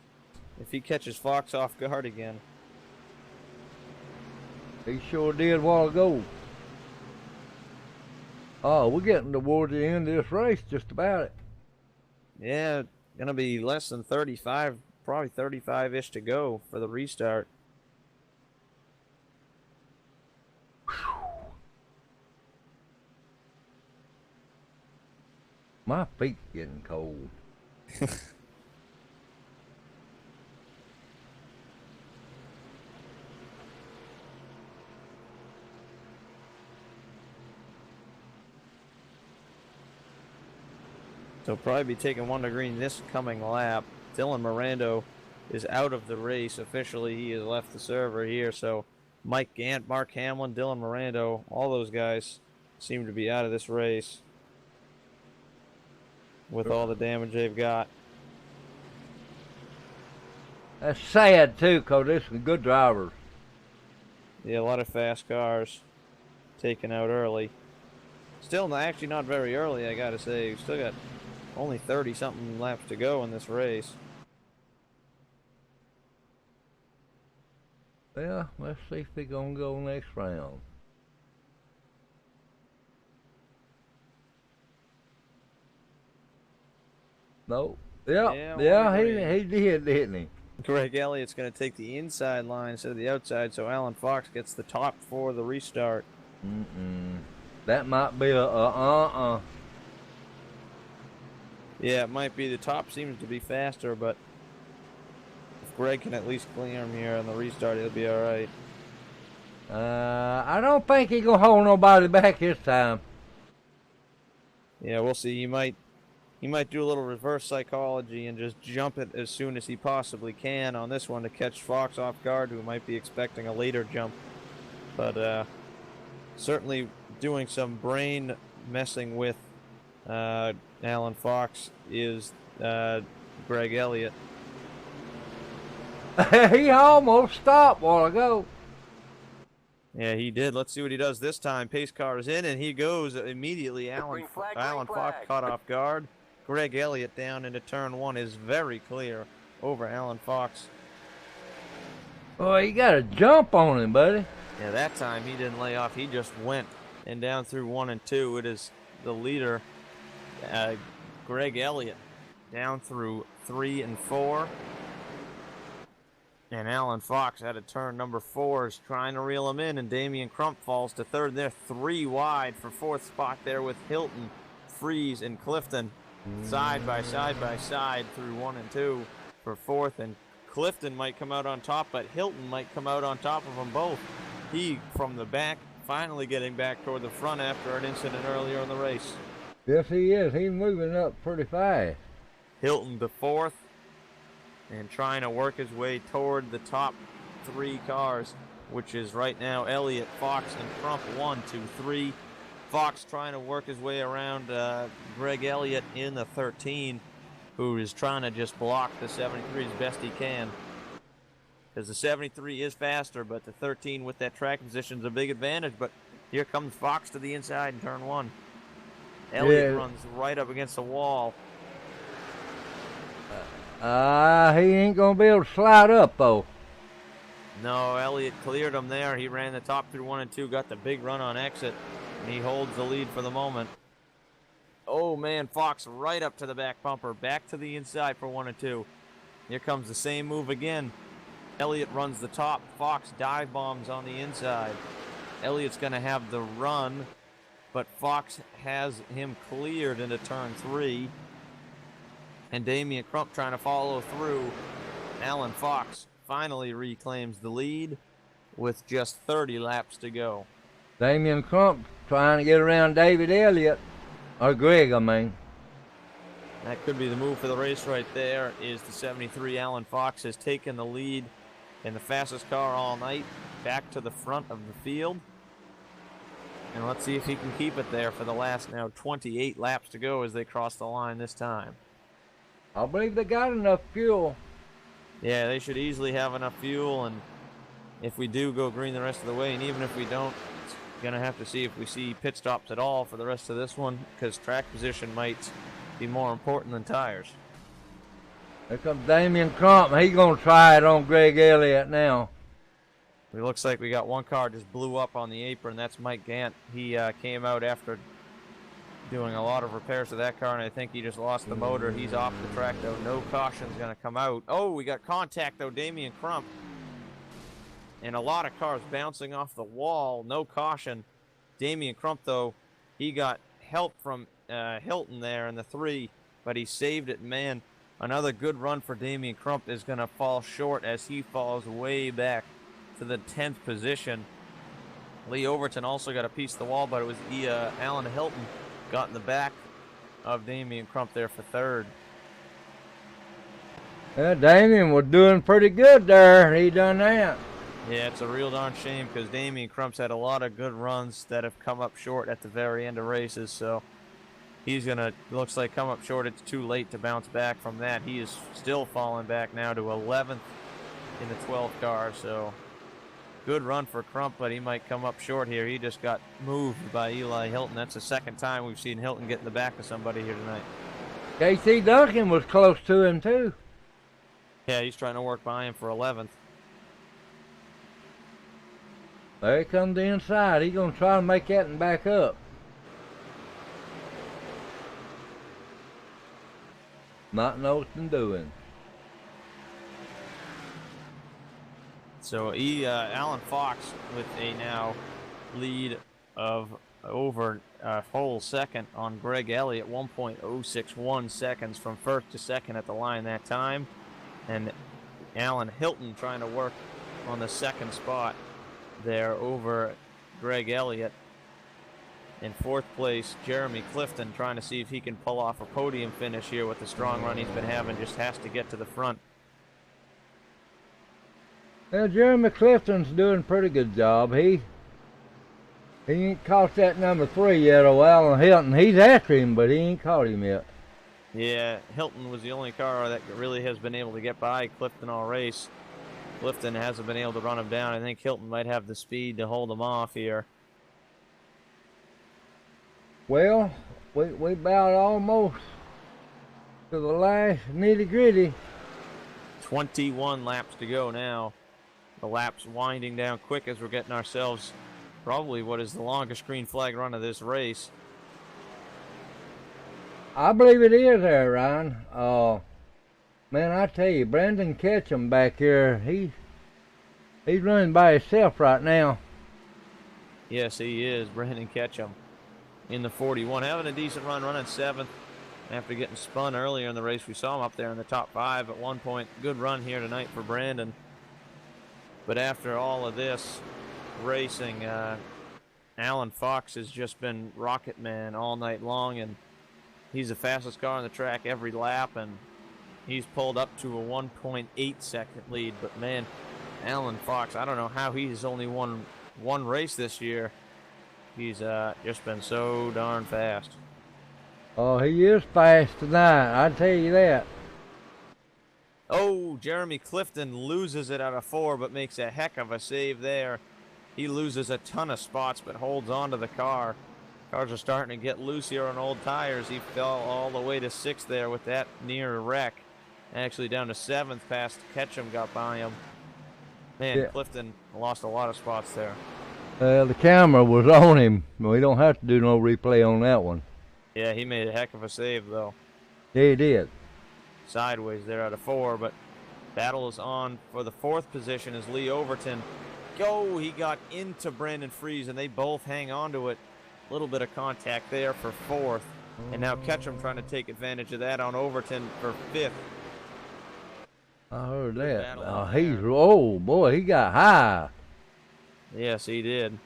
Speaker 2: if he catches Fox off guard again.
Speaker 1: He sure did a while ago. Oh, we're getting toward the end of this race, just about it.
Speaker 2: Yeah, gonna be less than 35, probably 35-ish to go for the restart.
Speaker 1: My feet's getting cold.
Speaker 2: So probably be taking 1 to green this coming lap. Dylan Mirando is out of the race officially. He has left the server here. So Mike Gant, Mark Hamlin, Dylan Mirando, all those guys seem to be out of this race with all the damage they've got.
Speaker 1: That's sad, too, because there's some good drivers.
Speaker 2: Yeah, a lot of fast cars taken out early. Still actually not very early, I got to say. We've still got only 30-something laps to go in this race.
Speaker 1: Well, let's see if they're going to go next round. No. Yeah, he did, didn't he?
Speaker 2: Greg Elliott's going to take the inside line instead of the outside, so Alan Fox gets the top for the restart.
Speaker 1: That might be
Speaker 2: Yeah, it might be. The top seems to be faster, but if Greg can at least clear him here on the restart, he'll be all right.
Speaker 1: I don't think he gonna hold nobody back this time.
Speaker 2: Yeah, we'll see. He might do a little reverse psychology and just jump it as soon as he possibly can on this one to catch Fox off guard, who might be expecting a later jump. But certainly doing some brain messing with Alan Fox is Greg Elliott.
Speaker 1: He almost stopped a while ago.
Speaker 2: Yeah, he did. Let's see what he does this time. Pace car is in, and he goes immediately. Alan Fox caught off guard. Greg Elliott down into turn one is very clear over Alan Fox.
Speaker 1: Boy, you got to jump on him, buddy.
Speaker 2: Yeah, that time he didn't lay off. He just went and down through 1 and 2. It is the leader, Greg Elliott, down through 3 and 4. And Alan Fox out of turn number 4 is trying to reel him in, and Damian Crump falls to third. They're 3 wide for 4th spot there with Hilton, Freeze, and Clifton side by side through 1 and 2 for 4th. And Clifton might come out on top, but Hilton might come out on top of them both. He, from the back, finally getting back toward the front after an incident earlier in the race.
Speaker 1: Yes, he is. He's moving up pretty fast.
Speaker 2: Hilton to 4th and trying to work his way toward the top 3 cars, which is right now Elliott, Fox, and Crump. 1, 2, 3. Fox trying to work his way around Greg Elliott in the 13, who is trying to just block the 73 as best he can. Because the 73 is faster, but the 13 with that track position is a big advantage. But here comes Fox to the inside in turn 1. Elliott runs right up against the wall.
Speaker 1: He ain't gonna be able to slide up though.
Speaker 2: No, Elliott cleared him there. He ran the top through 1 and 2, got the big run on exit, and he holds the lead for the moment. Oh man, Fox right up to the back bumper, back to the inside for 1 and 2. Here comes the same move again. Elliott runs the top. Fox dive bombs on the inside. Elliott's gonna have the run, but Fox has him cleared into turn 3. And Damian Crump trying to follow through. Alan Fox finally reclaims the lead with just 30 laps to go.
Speaker 1: Damian Crump trying to get around David Elliott, or Greg, I mean.
Speaker 2: That could be the move for the race right there. Is the 73 Alan Fox has taken the lead in the fastest car all night, back to the front of the field. And let's see if he can keep it there for the last now 28 laps to go as they cross the line this time.
Speaker 1: I believe they got enough fuel.
Speaker 2: Yeah, they should easily have enough fuel, and if we do go green the rest of the way, and even if we don't, it's gonna have to see if we see pit stops at all for the rest of this one, because track position might be more important than tires.
Speaker 1: Here comes Damian Crump. He's gonna try it on Greg Elliott now.
Speaker 2: It looks like we got one car just blew up on the apron. That's Mike Gant. He came out after doing a lot of repairs to that car, and I think he just lost the motor. He's off the track, though. No caution's going to come out. Oh, we got contact, though. Damian Crump. And a lot of cars bouncing off the wall. No caution. Damian Crump, though, he got help from Hilton there in the 3, but he saved it. Man, another good run for Damian Crump is going to fall short as he falls way back to the 10th position. Lee Overton also got a piece of the wall, but it was Alan Hilton got in the back of Damian Crump there for 3rd.
Speaker 1: Yeah, Damian was doing pretty good there. He done that.
Speaker 2: Yeah, it's a real darn shame because Damian Crump's had a lot of good runs that have come up short at the very end of races. So he's going to, looks like, come up short. It's too late to bounce back from that. He is still falling back now to 11th in the 12th car. So good run for Crump, but he might come up short here. He just got moved by Eli Hilton. That's the second time we've seen Hilton get in the back of somebody here tonight.
Speaker 1: K.C. Duncan was close to him, too.
Speaker 2: Yeah, he's trying to work by him for 11th.
Speaker 1: There he comes the inside. He's going to try to make that and back up. Not nothing doing.
Speaker 2: So Alan Fox with a now lead of over a whole second on Greg Elliott, 1.061 seconds from first to second at the line that time. And Alan Hilton trying to work on the second spot there over Greg Elliott. In fourth place, Jeremy Clifton trying to see if he can pull off a podium finish here with the strong run he's been having. Just has to get to the front.
Speaker 1: Well, Jeremy Clifton's doing a pretty good job. He ain't caught that number 3 yet, Alan Hilton. He's after him, but he ain't caught him yet.
Speaker 2: Yeah, Hilton was the only car that really has been able to get by Clifton all race. Clifton hasn't been able to run him down. I think Hilton might have the speed to hold him off here.
Speaker 1: Well, we about almost to the last nitty-gritty.
Speaker 2: 21 laps to go now. The laps winding down quick as we're getting ourselves probably what is the longest green flag run of this race.
Speaker 1: I believe it is there, Ryan. Man, I tell you, Brandon Ketchum back here, he's running by himself right now.
Speaker 2: Yes, he is. Brandon Ketchum in the 41, having a decent run, running 7th after getting spun earlier in the race. We saw him up there in the top 5 at one point. Good run here tonight for Brandon. But after all of this racing, Alan Fox has just been rocket man all night long, and he's the fastest car on the track every lap, and he's pulled up to a 1.8 second lead. But man, Alan Fox, I don't know how he's only won one race this year. He's just been so darn fast.
Speaker 1: Oh, he is fast tonight, I tell you that.
Speaker 2: Oh, Jeremy Clifton loses it out of 4, but makes a heck of a save there. He loses a ton of spots, but holds on to the car. Cars are starting to get loose here on old tires. He fell all the way to 6th there with that near wreck. Actually down to 7th past Ketchum got by him. Man, yeah. Clifton lost a lot of spots there.
Speaker 1: The camera was on him. We don't have to do no replay on that one.
Speaker 2: Yeah, he made a heck of a save, though.
Speaker 1: Yeah, he did.
Speaker 2: Sideways there out of 4, but battle is on for the 4th position as Lee Overton. Oh, he got into Brandon Fries, and they both hang on to it. A little bit of contact there for 4th. And now Ketchum trying to take advantage of that on Overton for 5th.
Speaker 1: I heard that. Oh, boy, he got high.
Speaker 2: Yes, he did.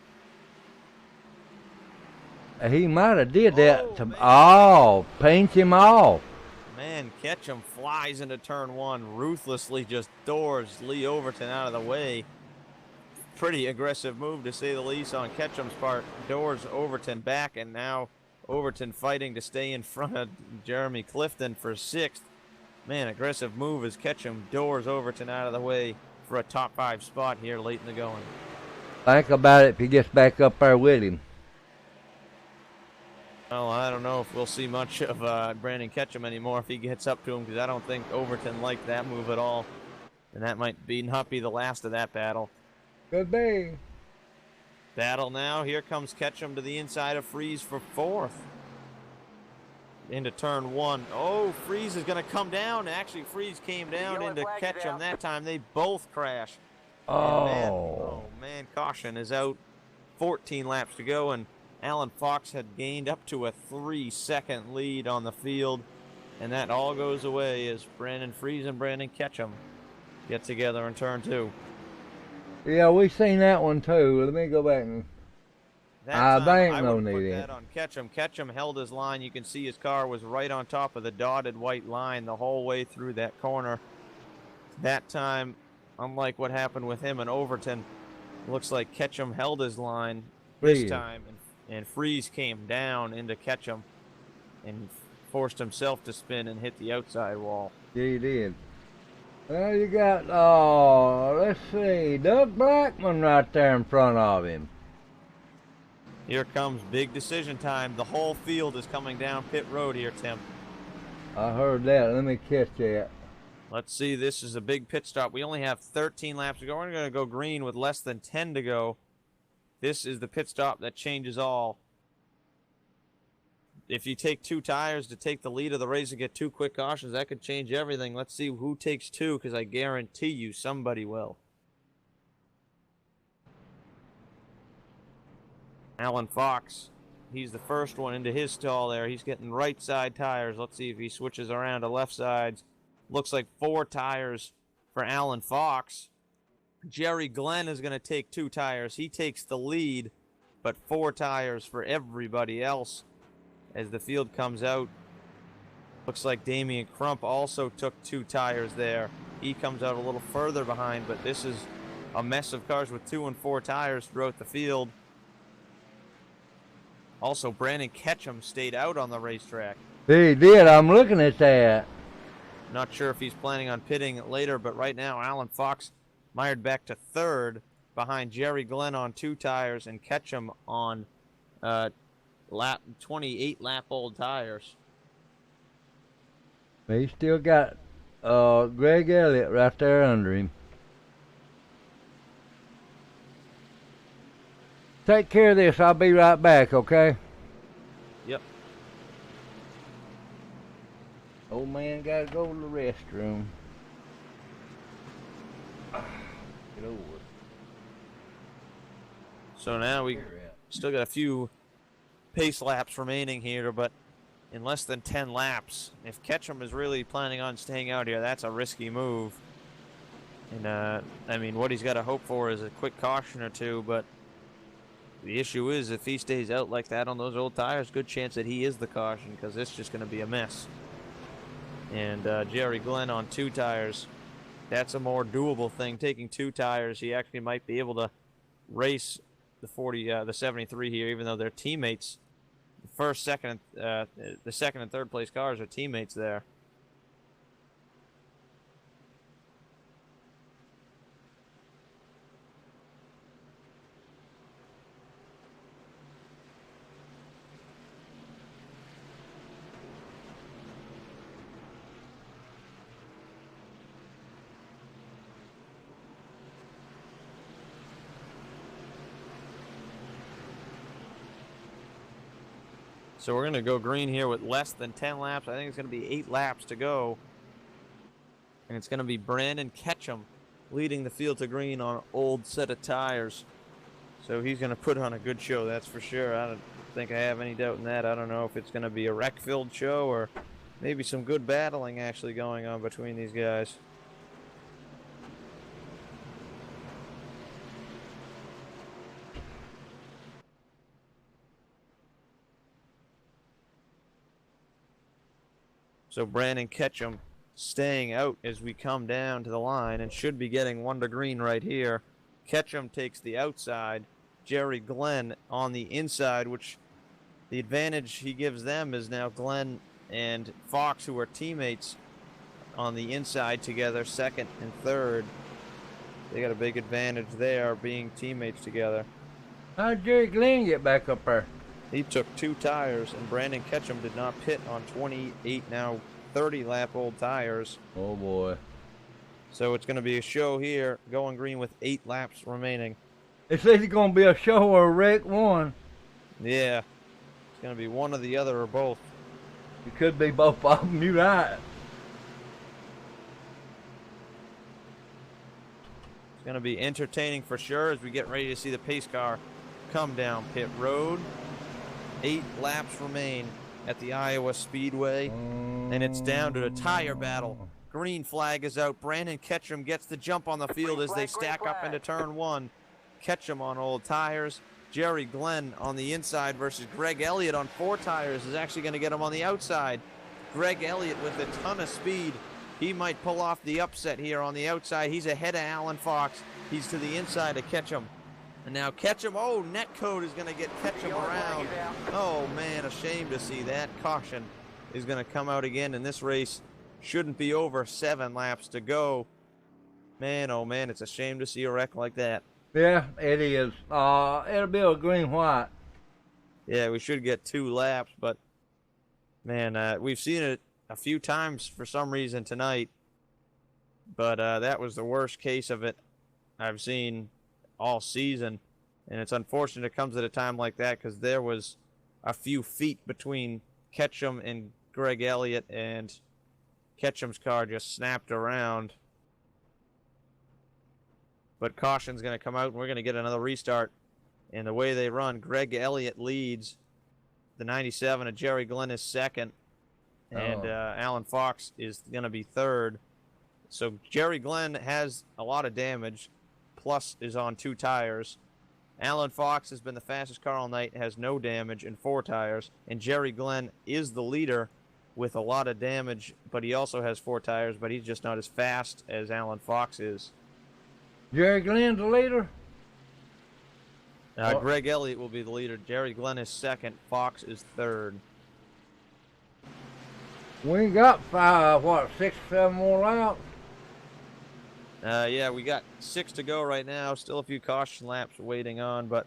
Speaker 1: He might have did that to pinch him off.
Speaker 2: Man, Ketchum flies into turn 1, ruthlessly just doors Lee Overton out of the way. Pretty aggressive move to say the least on Ketchum's part. Doors Overton back, and now Overton fighting to stay in front of Jeremy Clifton for 6th. Man, aggressive move as Ketchum doors Overton out of the way for a top 5 spot here late in the going.
Speaker 1: Think about it if he gets back up there with him.
Speaker 2: Well, I don't know if we'll see much of Brandon Ketchum anymore if he gets up to him, because I don't think Overton liked that move at all. And that might not be the last of that battle.
Speaker 1: Could be.
Speaker 2: Battle now. Here comes Ketchum to the inside of Fries for 4th. Into turn 1. Oh, Fries is going to come down. Actually, Fries came down into Ketchum that time. They both crash.
Speaker 1: Oh.
Speaker 2: Man, caution is out. 14 laps to go, and Alan Fox had gained up to a 3-second lead on the field, and that all goes away as Brandon Fries and Brandon Ketchum get together in turn 2.
Speaker 1: Yeah, we seen that one too. Let me go back and. There ain't no need
Speaker 2: that on Ketchum. Ketchum held his line. You can see his car was right on top of the dotted white line the whole way through that corner. That time, unlike what happened with him and Overton, looks like Ketchum held his line this time, and Fries came down into Ketchum and forced himself to spin and hit the outside wall.
Speaker 1: Yeah, he did. Well, you got, let's see, Doug Blackman right there in front of him.
Speaker 2: Here comes big decision time. The whole field is coming down pit road here, Tim.
Speaker 1: I heard that. Let me catch that.
Speaker 2: Let's see. This is a big pit stop. We only have 13 laps to go. We're going to go green with less than 10 to go. This is the pit stop that changes all. If you take 2 tires to take the lead of the race and get 2 quick cautions, that could change everything. Let's see who takes 2, because I guarantee you somebody will. Alan Fox He's the first one into his stall there. He's getting right side tires. Let's see if he switches around to left sides. Looks like 4 tires for Alan Fox. Jerry Glenn is going to take 2 tires. He takes the lead, but 4 tires for everybody else as the field comes out. Looks like Damian Crump also took 2 tires there. He comes out a little further behind, but this is a mess of cars with 2 and 4 tires throughout the field. Also, Brandon Ketchum stayed out on the racetrack.
Speaker 1: He did. I'm looking at that.
Speaker 2: Not sure if he's planning on pitting later, but right now Alan Fox mired back to 3rd behind Jerry Glenn on 2 tires and Ketchum on 28 lap old tires.
Speaker 1: He still got Greg Elliott right there under him. Take care of this. I'll be right back, okay?
Speaker 2: Yep.
Speaker 1: Old man gotta go to the restroom. Get over it.
Speaker 2: So now we still got a few pace laps remaining here, but in less than 10 laps, if Ketchum is really planning on staying out here, that's a risky move. And, I mean, what he's got to hope for is a quick caution or 2, but the issue is if he stays out like that on those old tires, good chance that he is the caution because it's just going to be a mess. And Jerry Glenn on 2 tires, that's a more doable thing. Taking 2 tires, he actually might be able to race the 73 here, even though they're teammates. The second and third place cars are teammates there. So we're going to go green here with less than 10 laps. I think it's going to be 8 laps to go. And it's going to be Brandon Ketchum leading the field to green on an old set of tires. So he's going to put on a good show, that's for sure. I don't think I have any doubt in that. I don't know if it's going to be a wreck-filled show or maybe some good battling actually going on between these guys. So Brandon Ketchum staying out as we come down to the line and should be getting 1 to green right here. Ketchum takes the outside. Jerry Glenn on the inside, which the advantage he gives them is now Glenn and Fox, who are teammates, on the inside together, 2nd and 3rd. They got a big advantage there being teammates together.
Speaker 1: How'd Jerry Glenn get back up there?
Speaker 2: He took 2 tires, and Brandon Ketchum did not pit on 28, now 30 lap old tires.
Speaker 1: Oh boy.
Speaker 2: So it's going to be a show here, going green with 8 laps remaining.
Speaker 1: It's either going to be a show or a wreck one.
Speaker 2: Yeah. It's going to be one or the other or both.
Speaker 1: It could be both of them, you're right.
Speaker 2: It's going to be entertaining for sure as we get ready to see the pace car come down pit road. 8 laps remain at the Iowa Speedway, and it's down to a tire battle. Green flag is out. Brandon Ketchum gets the jump on the field as they stack up into turn 1. Ketchum on old tires. Jerry Glenn on the inside versus Greg Elliott on 4 tires is actually going to get him on the outside. Greg Elliott with a ton of speed. He might pull off the upset here on the outside. He's ahead of Alan Fox. He's to the inside of Ketchum. And now Ketchum, oh, Netcode is going to get Ketchum around. Oh, man, a shame to see that. Caution is going to come out again, and this race shouldn't be over. 7 laps to go. Man, oh, man, it's a shame to see a wreck like that.
Speaker 1: Yeah, it is. It'll be a green-white.
Speaker 2: Yeah, we should get 2 laps, but, man, we've seen it a few times for some reason tonight. But that was the worst case of it I've seen all season, and it's unfortunate it comes at a time like that because there was a few feet between Ketchum and Greg Elliott, and Ketchum's car just snapped around. But caution's going to come out, and we're going to get another restart. And the way they run, Greg Elliott leads The 97 of Jerry Glenn is second, and Alan Fox is going to be third. So Jerry Glenn has a lot of damage, plus is on 2 tires. Alan Fox has been the fastest car all night, has no damage and 4 tires, and Jerry Glenn is the leader with a lot of damage, but he also has 4 tires, but he's just not as fast as Alan Fox is.
Speaker 1: Jerry Glenn's the leader?
Speaker 2: Greg Elliott will be the leader. Jerry Glenn is second. Fox is third.
Speaker 1: We got 6 or 7 more laps?
Speaker 2: Yeah, we got 6 to go right now. Still a few caution laps waiting on, but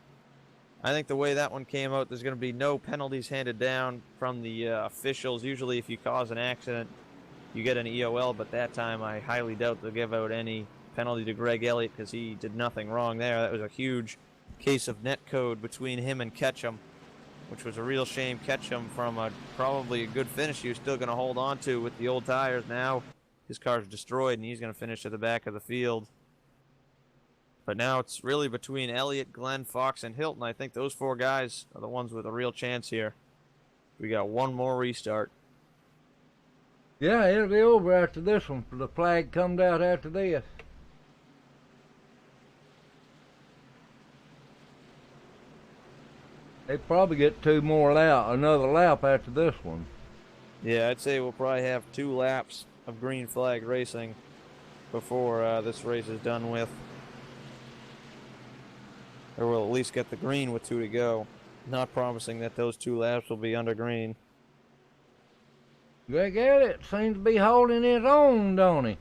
Speaker 2: I think the way that one came out, there's going to be no penalties handed down from the officials. Usually if you cause an accident, you get an EOL, but that time I highly doubt they'll give out any penalty to Greg Elliott because he did nothing wrong there. That was a huge case of net code between him and Ketchum, which was a real shame. Ketchum, from probably a good finish he was still going to hold on to with the old tires. Now his car's destroyed and he's going to finish at the back of the field. But now it's really between Elliott, Glenn, Fox, and Hilton. I think those 4 guys are the ones with a real chance here. We got one more restart.
Speaker 1: Yeah, it'll be over after this one. The flag comes out after this. They probably get 2 more another lap after this one.
Speaker 2: Yeah, I'd say we'll probably have 2 laps of green flag racing before this race is done with. Or we'll at least get the green with 2 to go. Not promising that those 2 laps will be under green.
Speaker 1: Greg Elliott seems to be holding his own, don't he?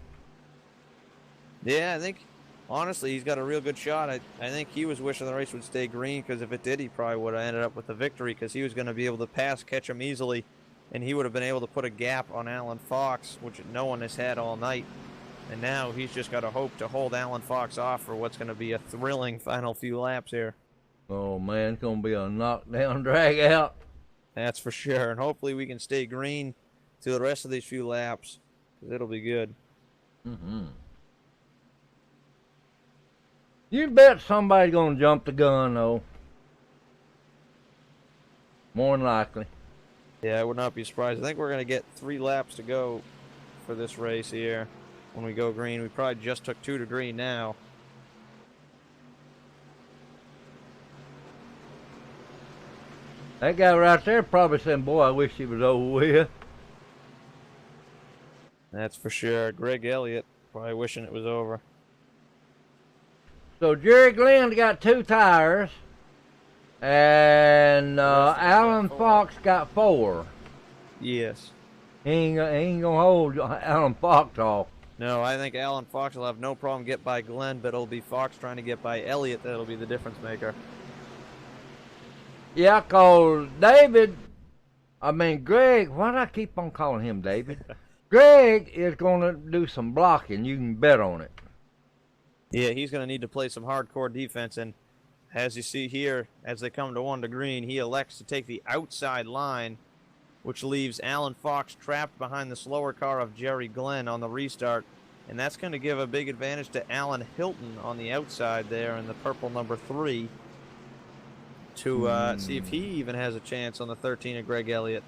Speaker 2: Yeah, I think, honestly, he's got a real good shot. I think he was wishing the race would stay green, because if it did, he probably would have ended up with the victory, because he was going to be able to pass Ketchum easily, and he would have been able to put a gap on Alan Fox, which no one has had all night. And now he's just got to hope to hold Alan Fox off for what's going to be a thrilling final few laps here.
Speaker 1: Oh, man, it's going to be a knockdown drag out.
Speaker 2: That's for sure. And hopefully we can stay green through the rest of these few laps, because it'll be good.
Speaker 1: Mm-hmm. You bet somebody's going to jump the gun, though. More than likely.
Speaker 2: Yeah, I would not be surprised. I think we're going to get 3 laps to go for this race here. When we go green, we probably just took 2 to green now.
Speaker 1: That guy right there probably saying, boy, I wish he was over with.
Speaker 2: That's for sure. Greg Elliott probably wishing it was over.
Speaker 1: So Jerry Glenn got 2 tires, and Alan Fox got 4.
Speaker 2: Yes.
Speaker 1: He ain't going to hold Alan Fox off.
Speaker 2: No, I think Alan Fox will have no problem get by Glenn, but it'll be Fox trying to get by Elliott that'll be the difference maker.
Speaker 1: Yeah, cause Greg, why do I keep on calling him David? Greg is going to do some blocking. You can bet on it.
Speaker 2: Yeah, he's going to need to play some hardcore defense, and as you see here, as they come to 1 to green, he elects to take the outside line, which leaves Alan Fox trapped behind the slower car of Jerry Glenn on the restart, and that's going to give a big advantage to Alan Hilton on the outside there in the purple number 3 to see if he even has a chance on the 13 of Greg Elliott.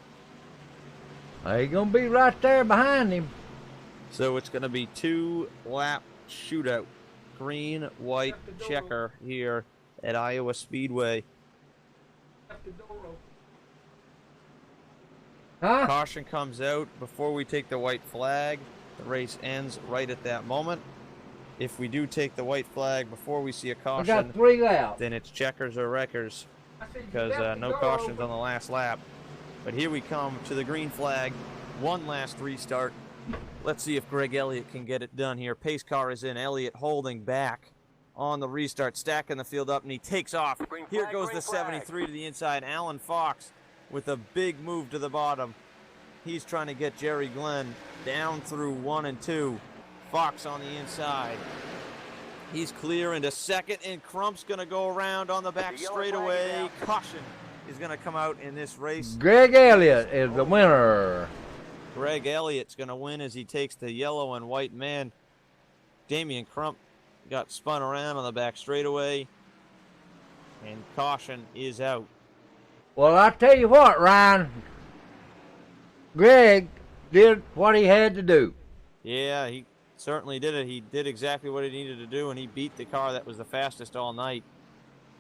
Speaker 1: He's going to be right there behind him.
Speaker 2: So it's going to be 2-lap shootout. Green, white, checker here at Iowa Speedway.
Speaker 1: Huh?
Speaker 2: Caution comes out before we take the white flag. The race ends right at that moment. If we do take the white flag before we see a
Speaker 1: I
Speaker 2: caution,
Speaker 1: got 3 laps.
Speaker 2: then it's checkers or wreckers, because no cautions on the last lap. But here we come to the green flag. 1 last restart. Let's see if Greg Elliott can get it done here. Pace car is in. Elliott holding back on the restart, stacking the field up, and he takes off. Here goes the 73 to the inside. Alan Fox with a big move to the bottom. He's trying to get Jerry Glenn down through 1 and 2. Fox on the inside. He's clear into second, and Crump's going to go around on the back straightaway. Caution is going to come out in this race.
Speaker 1: Greg Elliott is the winner.
Speaker 2: Greg Elliott's going to win as he takes the yellow and white man. Damian Crump got spun around on the back straightaway, and caution is out.
Speaker 1: Well, I tell you what, Ryan. Greg did what he had to do.
Speaker 2: Yeah, he certainly did it. He did exactly what he needed to do, and he beat the car that was the fastest all night.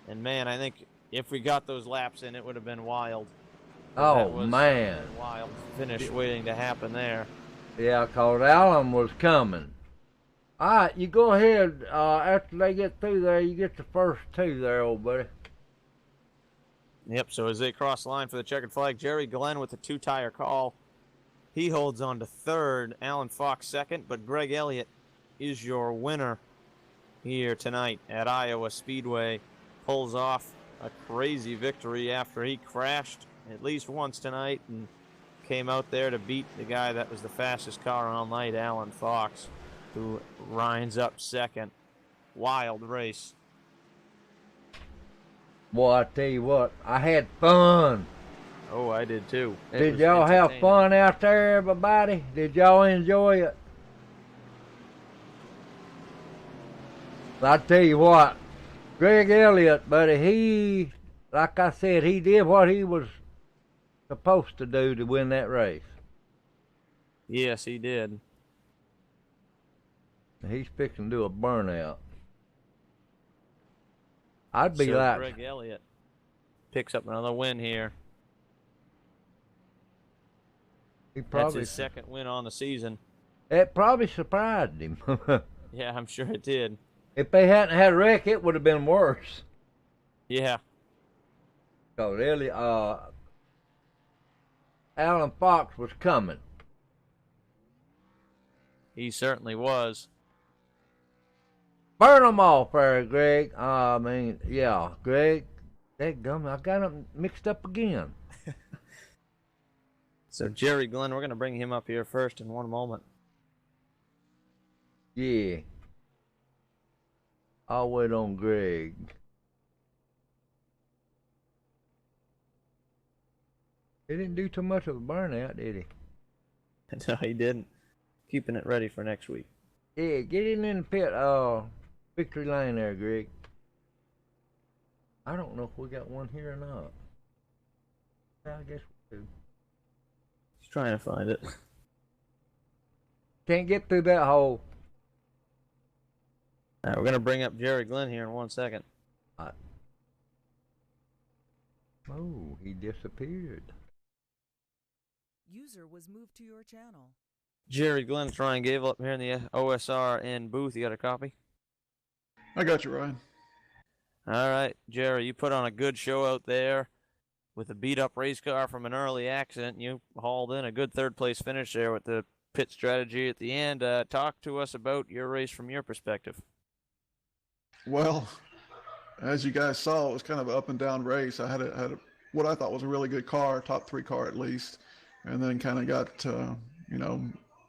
Speaker 2: And man, I think if we got those laps in, it would have been wild. That
Speaker 1: Oh,
Speaker 2: was
Speaker 1: man.
Speaker 2: a wild finish waiting to happen there.
Speaker 1: Yeah, 'cause Allen was coming. All right, you go ahead. After they get through there, you get the first two there, old buddy.
Speaker 2: Yep, so as they cross the line for the checkered flag, Jerry Glenn with a two-tire call. He holds on to third, Alan Fox second, but Greg Elliott is your winner here tonight at Iowa Speedway. Pulls off a crazy victory after he crashed at least once tonight and came out there to beat the guy that was the fastest car all night, Alan Fox, who winds up second. Wild race.
Speaker 1: Boy, I tell you what, I had fun.
Speaker 2: Oh, I did too.
Speaker 1: Did y'all have fun out there, everybody? Did y'all enjoy it? I tell you what, Greg Elliott, buddy, like I said, he did what he was supposed to do to win that race.
Speaker 2: Yes, he did.
Speaker 1: He's fixing to do a burnout. I'd be
Speaker 2: So
Speaker 1: like,
Speaker 2: Greg Elliott picks up another win here. That's his second win on the season.
Speaker 1: It probably surprised him.
Speaker 2: Yeah, I'm sure it did.
Speaker 1: If they hadn't had a wreck, it would have been worse.
Speaker 2: Yeah.
Speaker 1: Cause Alan Fox was coming.
Speaker 2: He certainly was.
Speaker 1: Burn them off there, Greg. I mean, yeah, Greg. Dadgum, I got them mixed up again.
Speaker 2: So Jerry Glenn, we're going to bring him up here first in one moment.
Speaker 1: Yeah. I'll wait on Greg. He didn't do too much of a burnout, did he?
Speaker 2: No, he didn't. Keeping it ready for next week.
Speaker 1: Yeah, get in the pit, victory lane there, Greg. I don't know if we got one here or not. I guess we do.
Speaker 2: He's trying to find it.
Speaker 1: Can't get through that hole.
Speaker 2: All right, we're going to bring up Jerry Glenn here in 1 second.
Speaker 1: Oh, he disappeared.
Speaker 3: User was moved to your channel.
Speaker 2: Jerry Glenn trying Gable up here in the OSRN booth. You got a copy?
Speaker 4: I got you, Ryan.
Speaker 2: All right, Jerry, you put on a good show out there with a beat-up race car from an early accident. You hauled in a good third-place finish there with the pit strategy at the end. Talk to us about your race from your perspective.
Speaker 4: Well, as you guys saw, it was kind of an up and down race. I had what I thought was a really good car, top 3 car at least, and then kind of got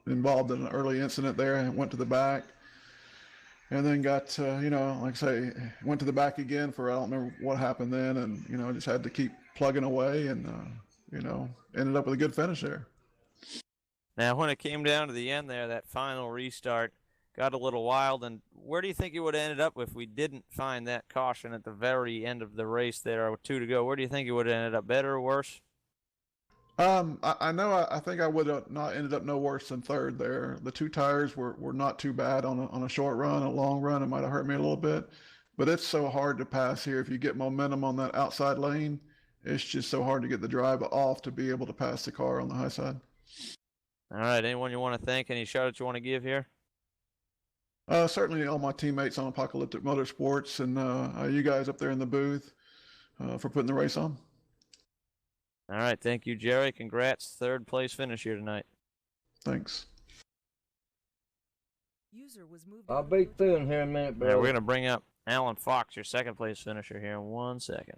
Speaker 4: involved in an early incident there and went to the back, and then got like I say, went to the back again for I don't remember what happened then, and just had to keep plugging away, and ended up with a good finish there.
Speaker 2: Now, when it came down to the end there, that final restart got a little wild. And where do you think it would have ended up if we didn't find that caution at the very end of the race there with 2 to go? Where do you think it would have ended up, better or worse?
Speaker 4: I think I would have not ended up no worse than third there. The 2 tires were not too bad on a short run. A long run, it might have hurt me a little bit. But it's so hard to pass here. If you get momentum on that outside lane, it's just so hard to get the drive off to be able to pass the car on the high side.
Speaker 2: All right, anyone you want to thank? Any shout-outs you want to give here?
Speaker 4: Certainly all my teammates on Apocalyptic Motorsports and you guys up there in the booth for putting the race on.
Speaker 2: All right, thank you, Jerry. Congrats, 3rd place finish here tonight.
Speaker 4: Thanks.
Speaker 3: User was moved.
Speaker 1: I'll be through in here in a minute, bro.
Speaker 2: Yeah, we're going to bring up Alan Fox, your 2nd place finisher here in 1 second.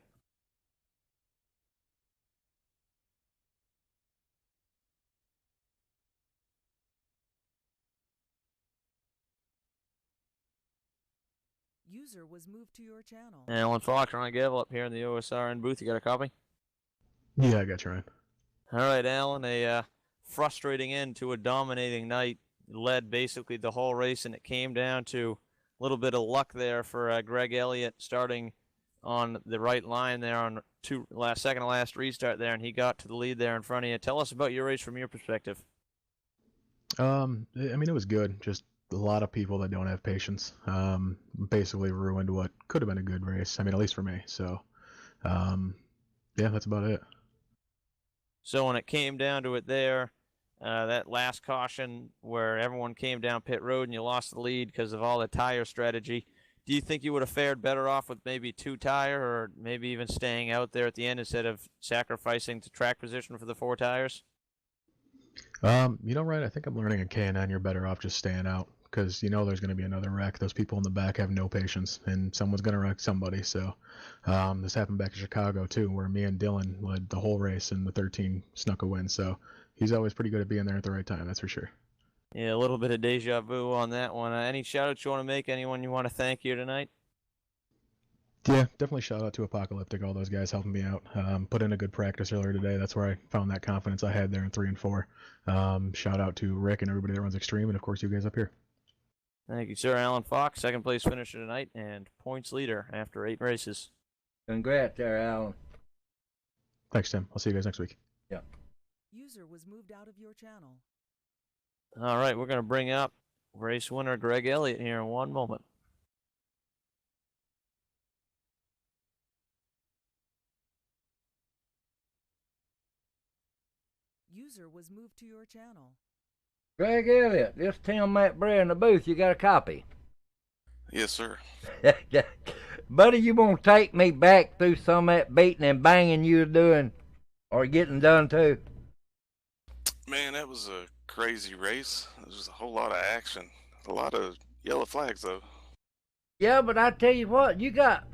Speaker 3: User was moved to your channel.
Speaker 2: Alan Fox, Ryan Gavel up here in the OSRN booth. You got a copy?
Speaker 5: Yeah, I got you, Ryan.
Speaker 2: All right, Alan, a frustrating end to a dominating night. Led basically the whole race, and it came down to a little bit of luck there for Greg Elliott starting on the right line there on second to last restart there, and he got to the lead there in front of you. Tell us about your race from your perspective.
Speaker 5: I mean, it was good. Just a lot of people that don't have patience. Basically ruined what could have been a good race. I mean, at least for me. So, yeah, that's about it.
Speaker 2: So when it came down to it there, that last caution where everyone came down pit road and you lost the lead because of all the tire strategy, do you think you would have fared better off with maybe 2-tire or maybe even staying out there at the end instead of sacrificing to track position for the 4 tires?
Speaker 5: Ryan, I think I'm learning in K&N you're better off just staying out because there's going to be another wreck. Those people in the back have no patience, and someone's going to wreck somebody. So this happened back in Chicago, too, where me and Dylan led the whole race, and the 13 snuck a win. So he's always pretty good at being there at the right time, that's for sure.
Speaker 2: Yeah, a little bit of deja vu on that one. Any shout-outs you want to make? Anyone you want to thank here tonight?
Speaker 5: Yeah, definitely shout out to Apocalyptic, all those guys helping me out. Put in a good practice earlier today. That's where I found that confidence I had there in 3 and 4. Shout out to Rick and everybody that runs Extreme, and of course you guys up here.
Speaker 2: Thank you, sir. Alan Fox, second place finisher tonight and points leader after 8 races.
Speaker 1: Congrats there, Alan.
Speaker 5: Thanks, Tim. I'll see you guys next week.
Speaker 1: Yeah.
Speaker 3: User was moved out of your channel.
Speaker 2: All right, we're going to bring up race winner Greg Elliott here in 1 moment.
Speaker 3: User was moved to your channel.
Speaker 1: Greg Elliott, this Tim Matt Bray in the booth. You got a copy?
Speaker 6: Yes, sir.
Speaker 1: Buddy, you gonna take me back through some of that beating and banging you were doing or getting done too?
Speaker 6: Man, that was a crazy race. There was a whole lot of action. A lot of yellow flags, though.
Speaker 1: Yeah, but I tell you what, you got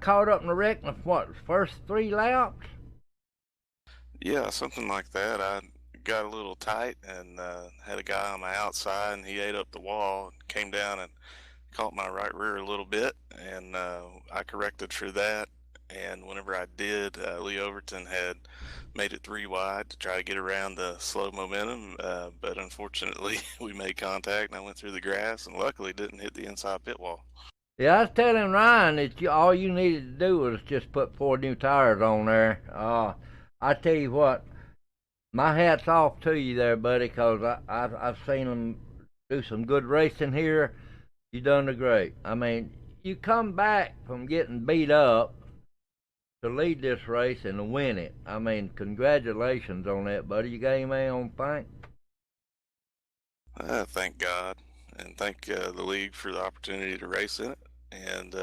Speaker 1: caught up in the wreck in the first 3 laps?
Speaker 6: Yeah, something like that. I got a little tight and had a guy on my outside, and he ate up the wall and came down and caught my right rear a little bit, and I corrected for that. And whenever I did, Lee Overton had made it 3 wide to try to get around the slow momentum, but unfortunately we made contact and I went through the grass and luckily didn't hit the inside pit wall.
Speaker 1: Yeah, I was telling Ryan that all you needed to do was just put 4 new tires on there. I tell you what, my hat's off to you there, buddy, because I've seen them do some good racing here. You done great. I mean, you come back from getting beat up to lead this race and to win it. I mean, congratulations on that, buddy. You got anybody on thank?
Speaker 6: Thank God, and thank the league for the opportunity to race in it, and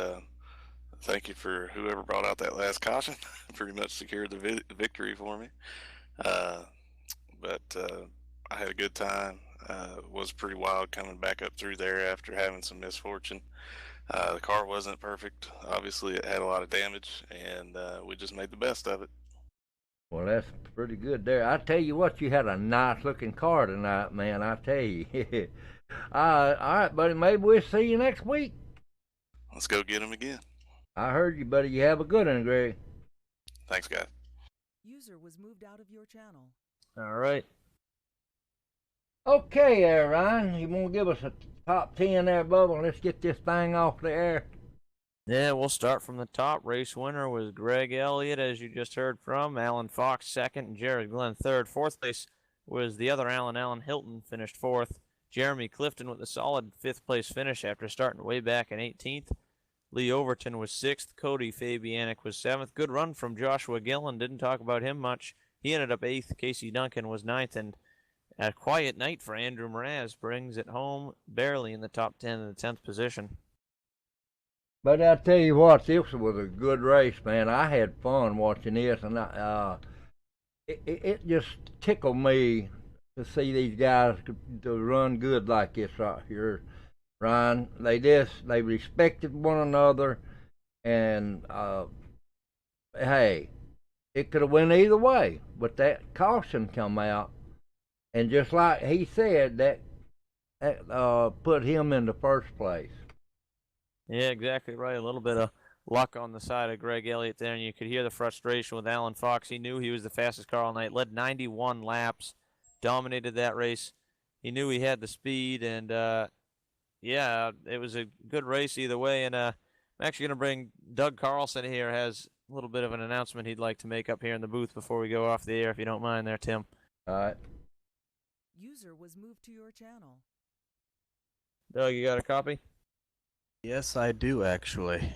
Speaker 6: thank you for whoever brought out that last caution. Pretty much secured the victory for me. But I had a good time. It was pretty wild coming back up through there after having some misfortune. The car wasn't perfect. Obviously, it had a lot of damage, and we just made the best of it.
Speaker 1: Well, that's pretty good there. I tell you what, you had a nice-looking car tonight, man. I tell you. All right, buddy. Maybe we'll see you next week.
Speaker 6: Let's go get him again.
Speaker 1: I heard you, buddy. You have a good one, Greg.
Speaker 6: Thanks, guys.
Speaker 3: User was moved out of your channel.
Speaker 2: All right.
Speaker 1: Okay there, Ryan. You want to give us a top 10 there, Bubba? Let's get this thing off the air.
Speaker 2: Yeah, we'll start from the top. Race winner was Greg Elliott, as you just heard from. Alan Fox second, and Jared Glenn third. Fourth place was the other Alan Hilton, finished fourth. Jeremy Clifton with a solid 5th place finish after starting way back in 18th. Lee Overton was 6th. Cody Fabianic was 7th. Good run from Joshua Gillen. Didn't talk about him much. He ended up 8th. Casey Duncan was 9th. And a quiet night for Andrew Mraz brings it home barely in the top 10 in the 10th position.
Speaker 1: But I tell you what, this was a good race, man. I had fun watching this, and it just tickled me to see these guys to run good like this right here, Ryan. They respected one another, and hey, it could have went either way, but that caution come out, and just like he said, that put him in the first place.
Speaker 2: Yeah, exactly right. A little bit of luck on the side of Greg Elliott there, and you could hear the frustration with Alan Fox. He knew he was the fastest car all night, led 91 laps, dominated that race. He knew he had the speed, and yeah, it was a good race either way. And I'm actually going to bring Doug Carlson here. Has a little bit of an announcement he'd like to make up here in the booth before we go off the air, if you don't mind there, Tim.
Speaker 1: All right.
Speaker 3: User was moved to your channel.
Speaker 2: Doug, you got a copy?
Speaker 7: Yes, I do actually.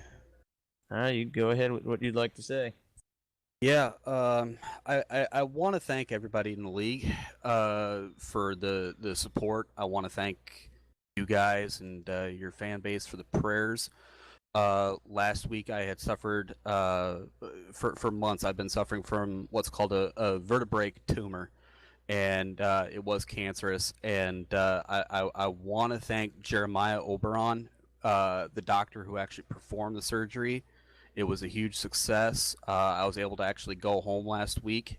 Speaker 2: All right, you go ahead with what you'd like to say.
Speaker 7: Yeah, I want to thank everybody in the league for the support. I want to thank you guys and your fan base for the prayers. Last week I had suffered for months. I've been suffering from what's called a vertebrae tumor, and it was cancerous. And I want to thank Jeremiah Oberon, the doctor who actually performed the surgery. It was a huge success. I was able to actually go home last week,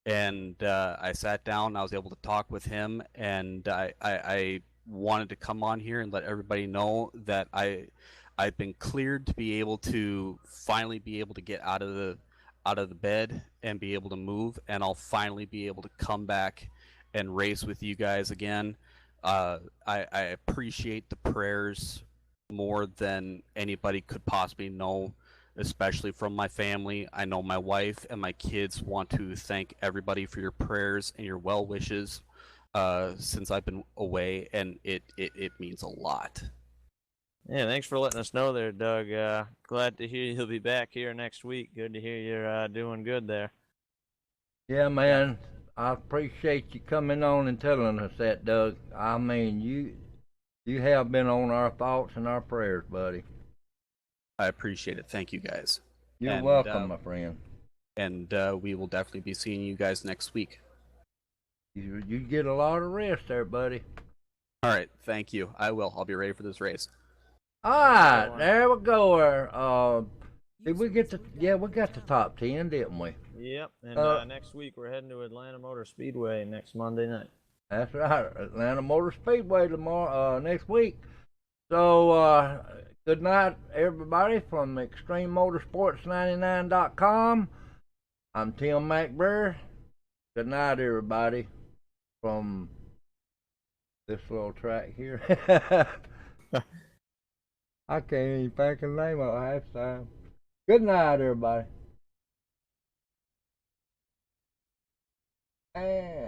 Speaker 7: and I sat down and I was able to talk with him, and I wanted to come on here and let everybody know that I've been cleared to be able to finally be able to get out of the bed and be able to move, and I'll finally be able to come back and race with you guys again. I appreciate the prayers more than anybody could possibly know, especially from my family. I know my wife and my kids want to thank everybody for your prayers and your well wishes since I've been away, and it means a lot.
Speaker 2: Yeah, thanks for letting us know there, Doug. Glad to hear you'll be back here next week. Good to hear you're doing good there.
Speaker 1: Yeah, man. I appreciate you coming on and telling us that, Doug. I mean, you have been on our thoughts and our prayers, buddy.
Speaker 7: I appreciate it. Thank you, guys.
Speaker 1: You're welcome, my friend.
Speaker 7: And we will definitely be seeing you guys next week.
Speaker 1: You get a lot of rest there, buddy.
Speaker 7: All right, thank you. I will. I'll be ready for this race.
Speaker 1: All right, there we go. Did we get we got the top 10, didn't we?
Speaker 2: Yep, and next week we're heading to Atlanta Motor Speedway next Monday night.
Speaker 1: That's right, Atlanta Motor Speedway tomorrow, next week. So, good night, everybody, from ExtremeMotorsports99.com. I'm Tim McBrayer. Good night, everybody, from this little track here. I can't even think of the name of it half the time. Good night, everybody. And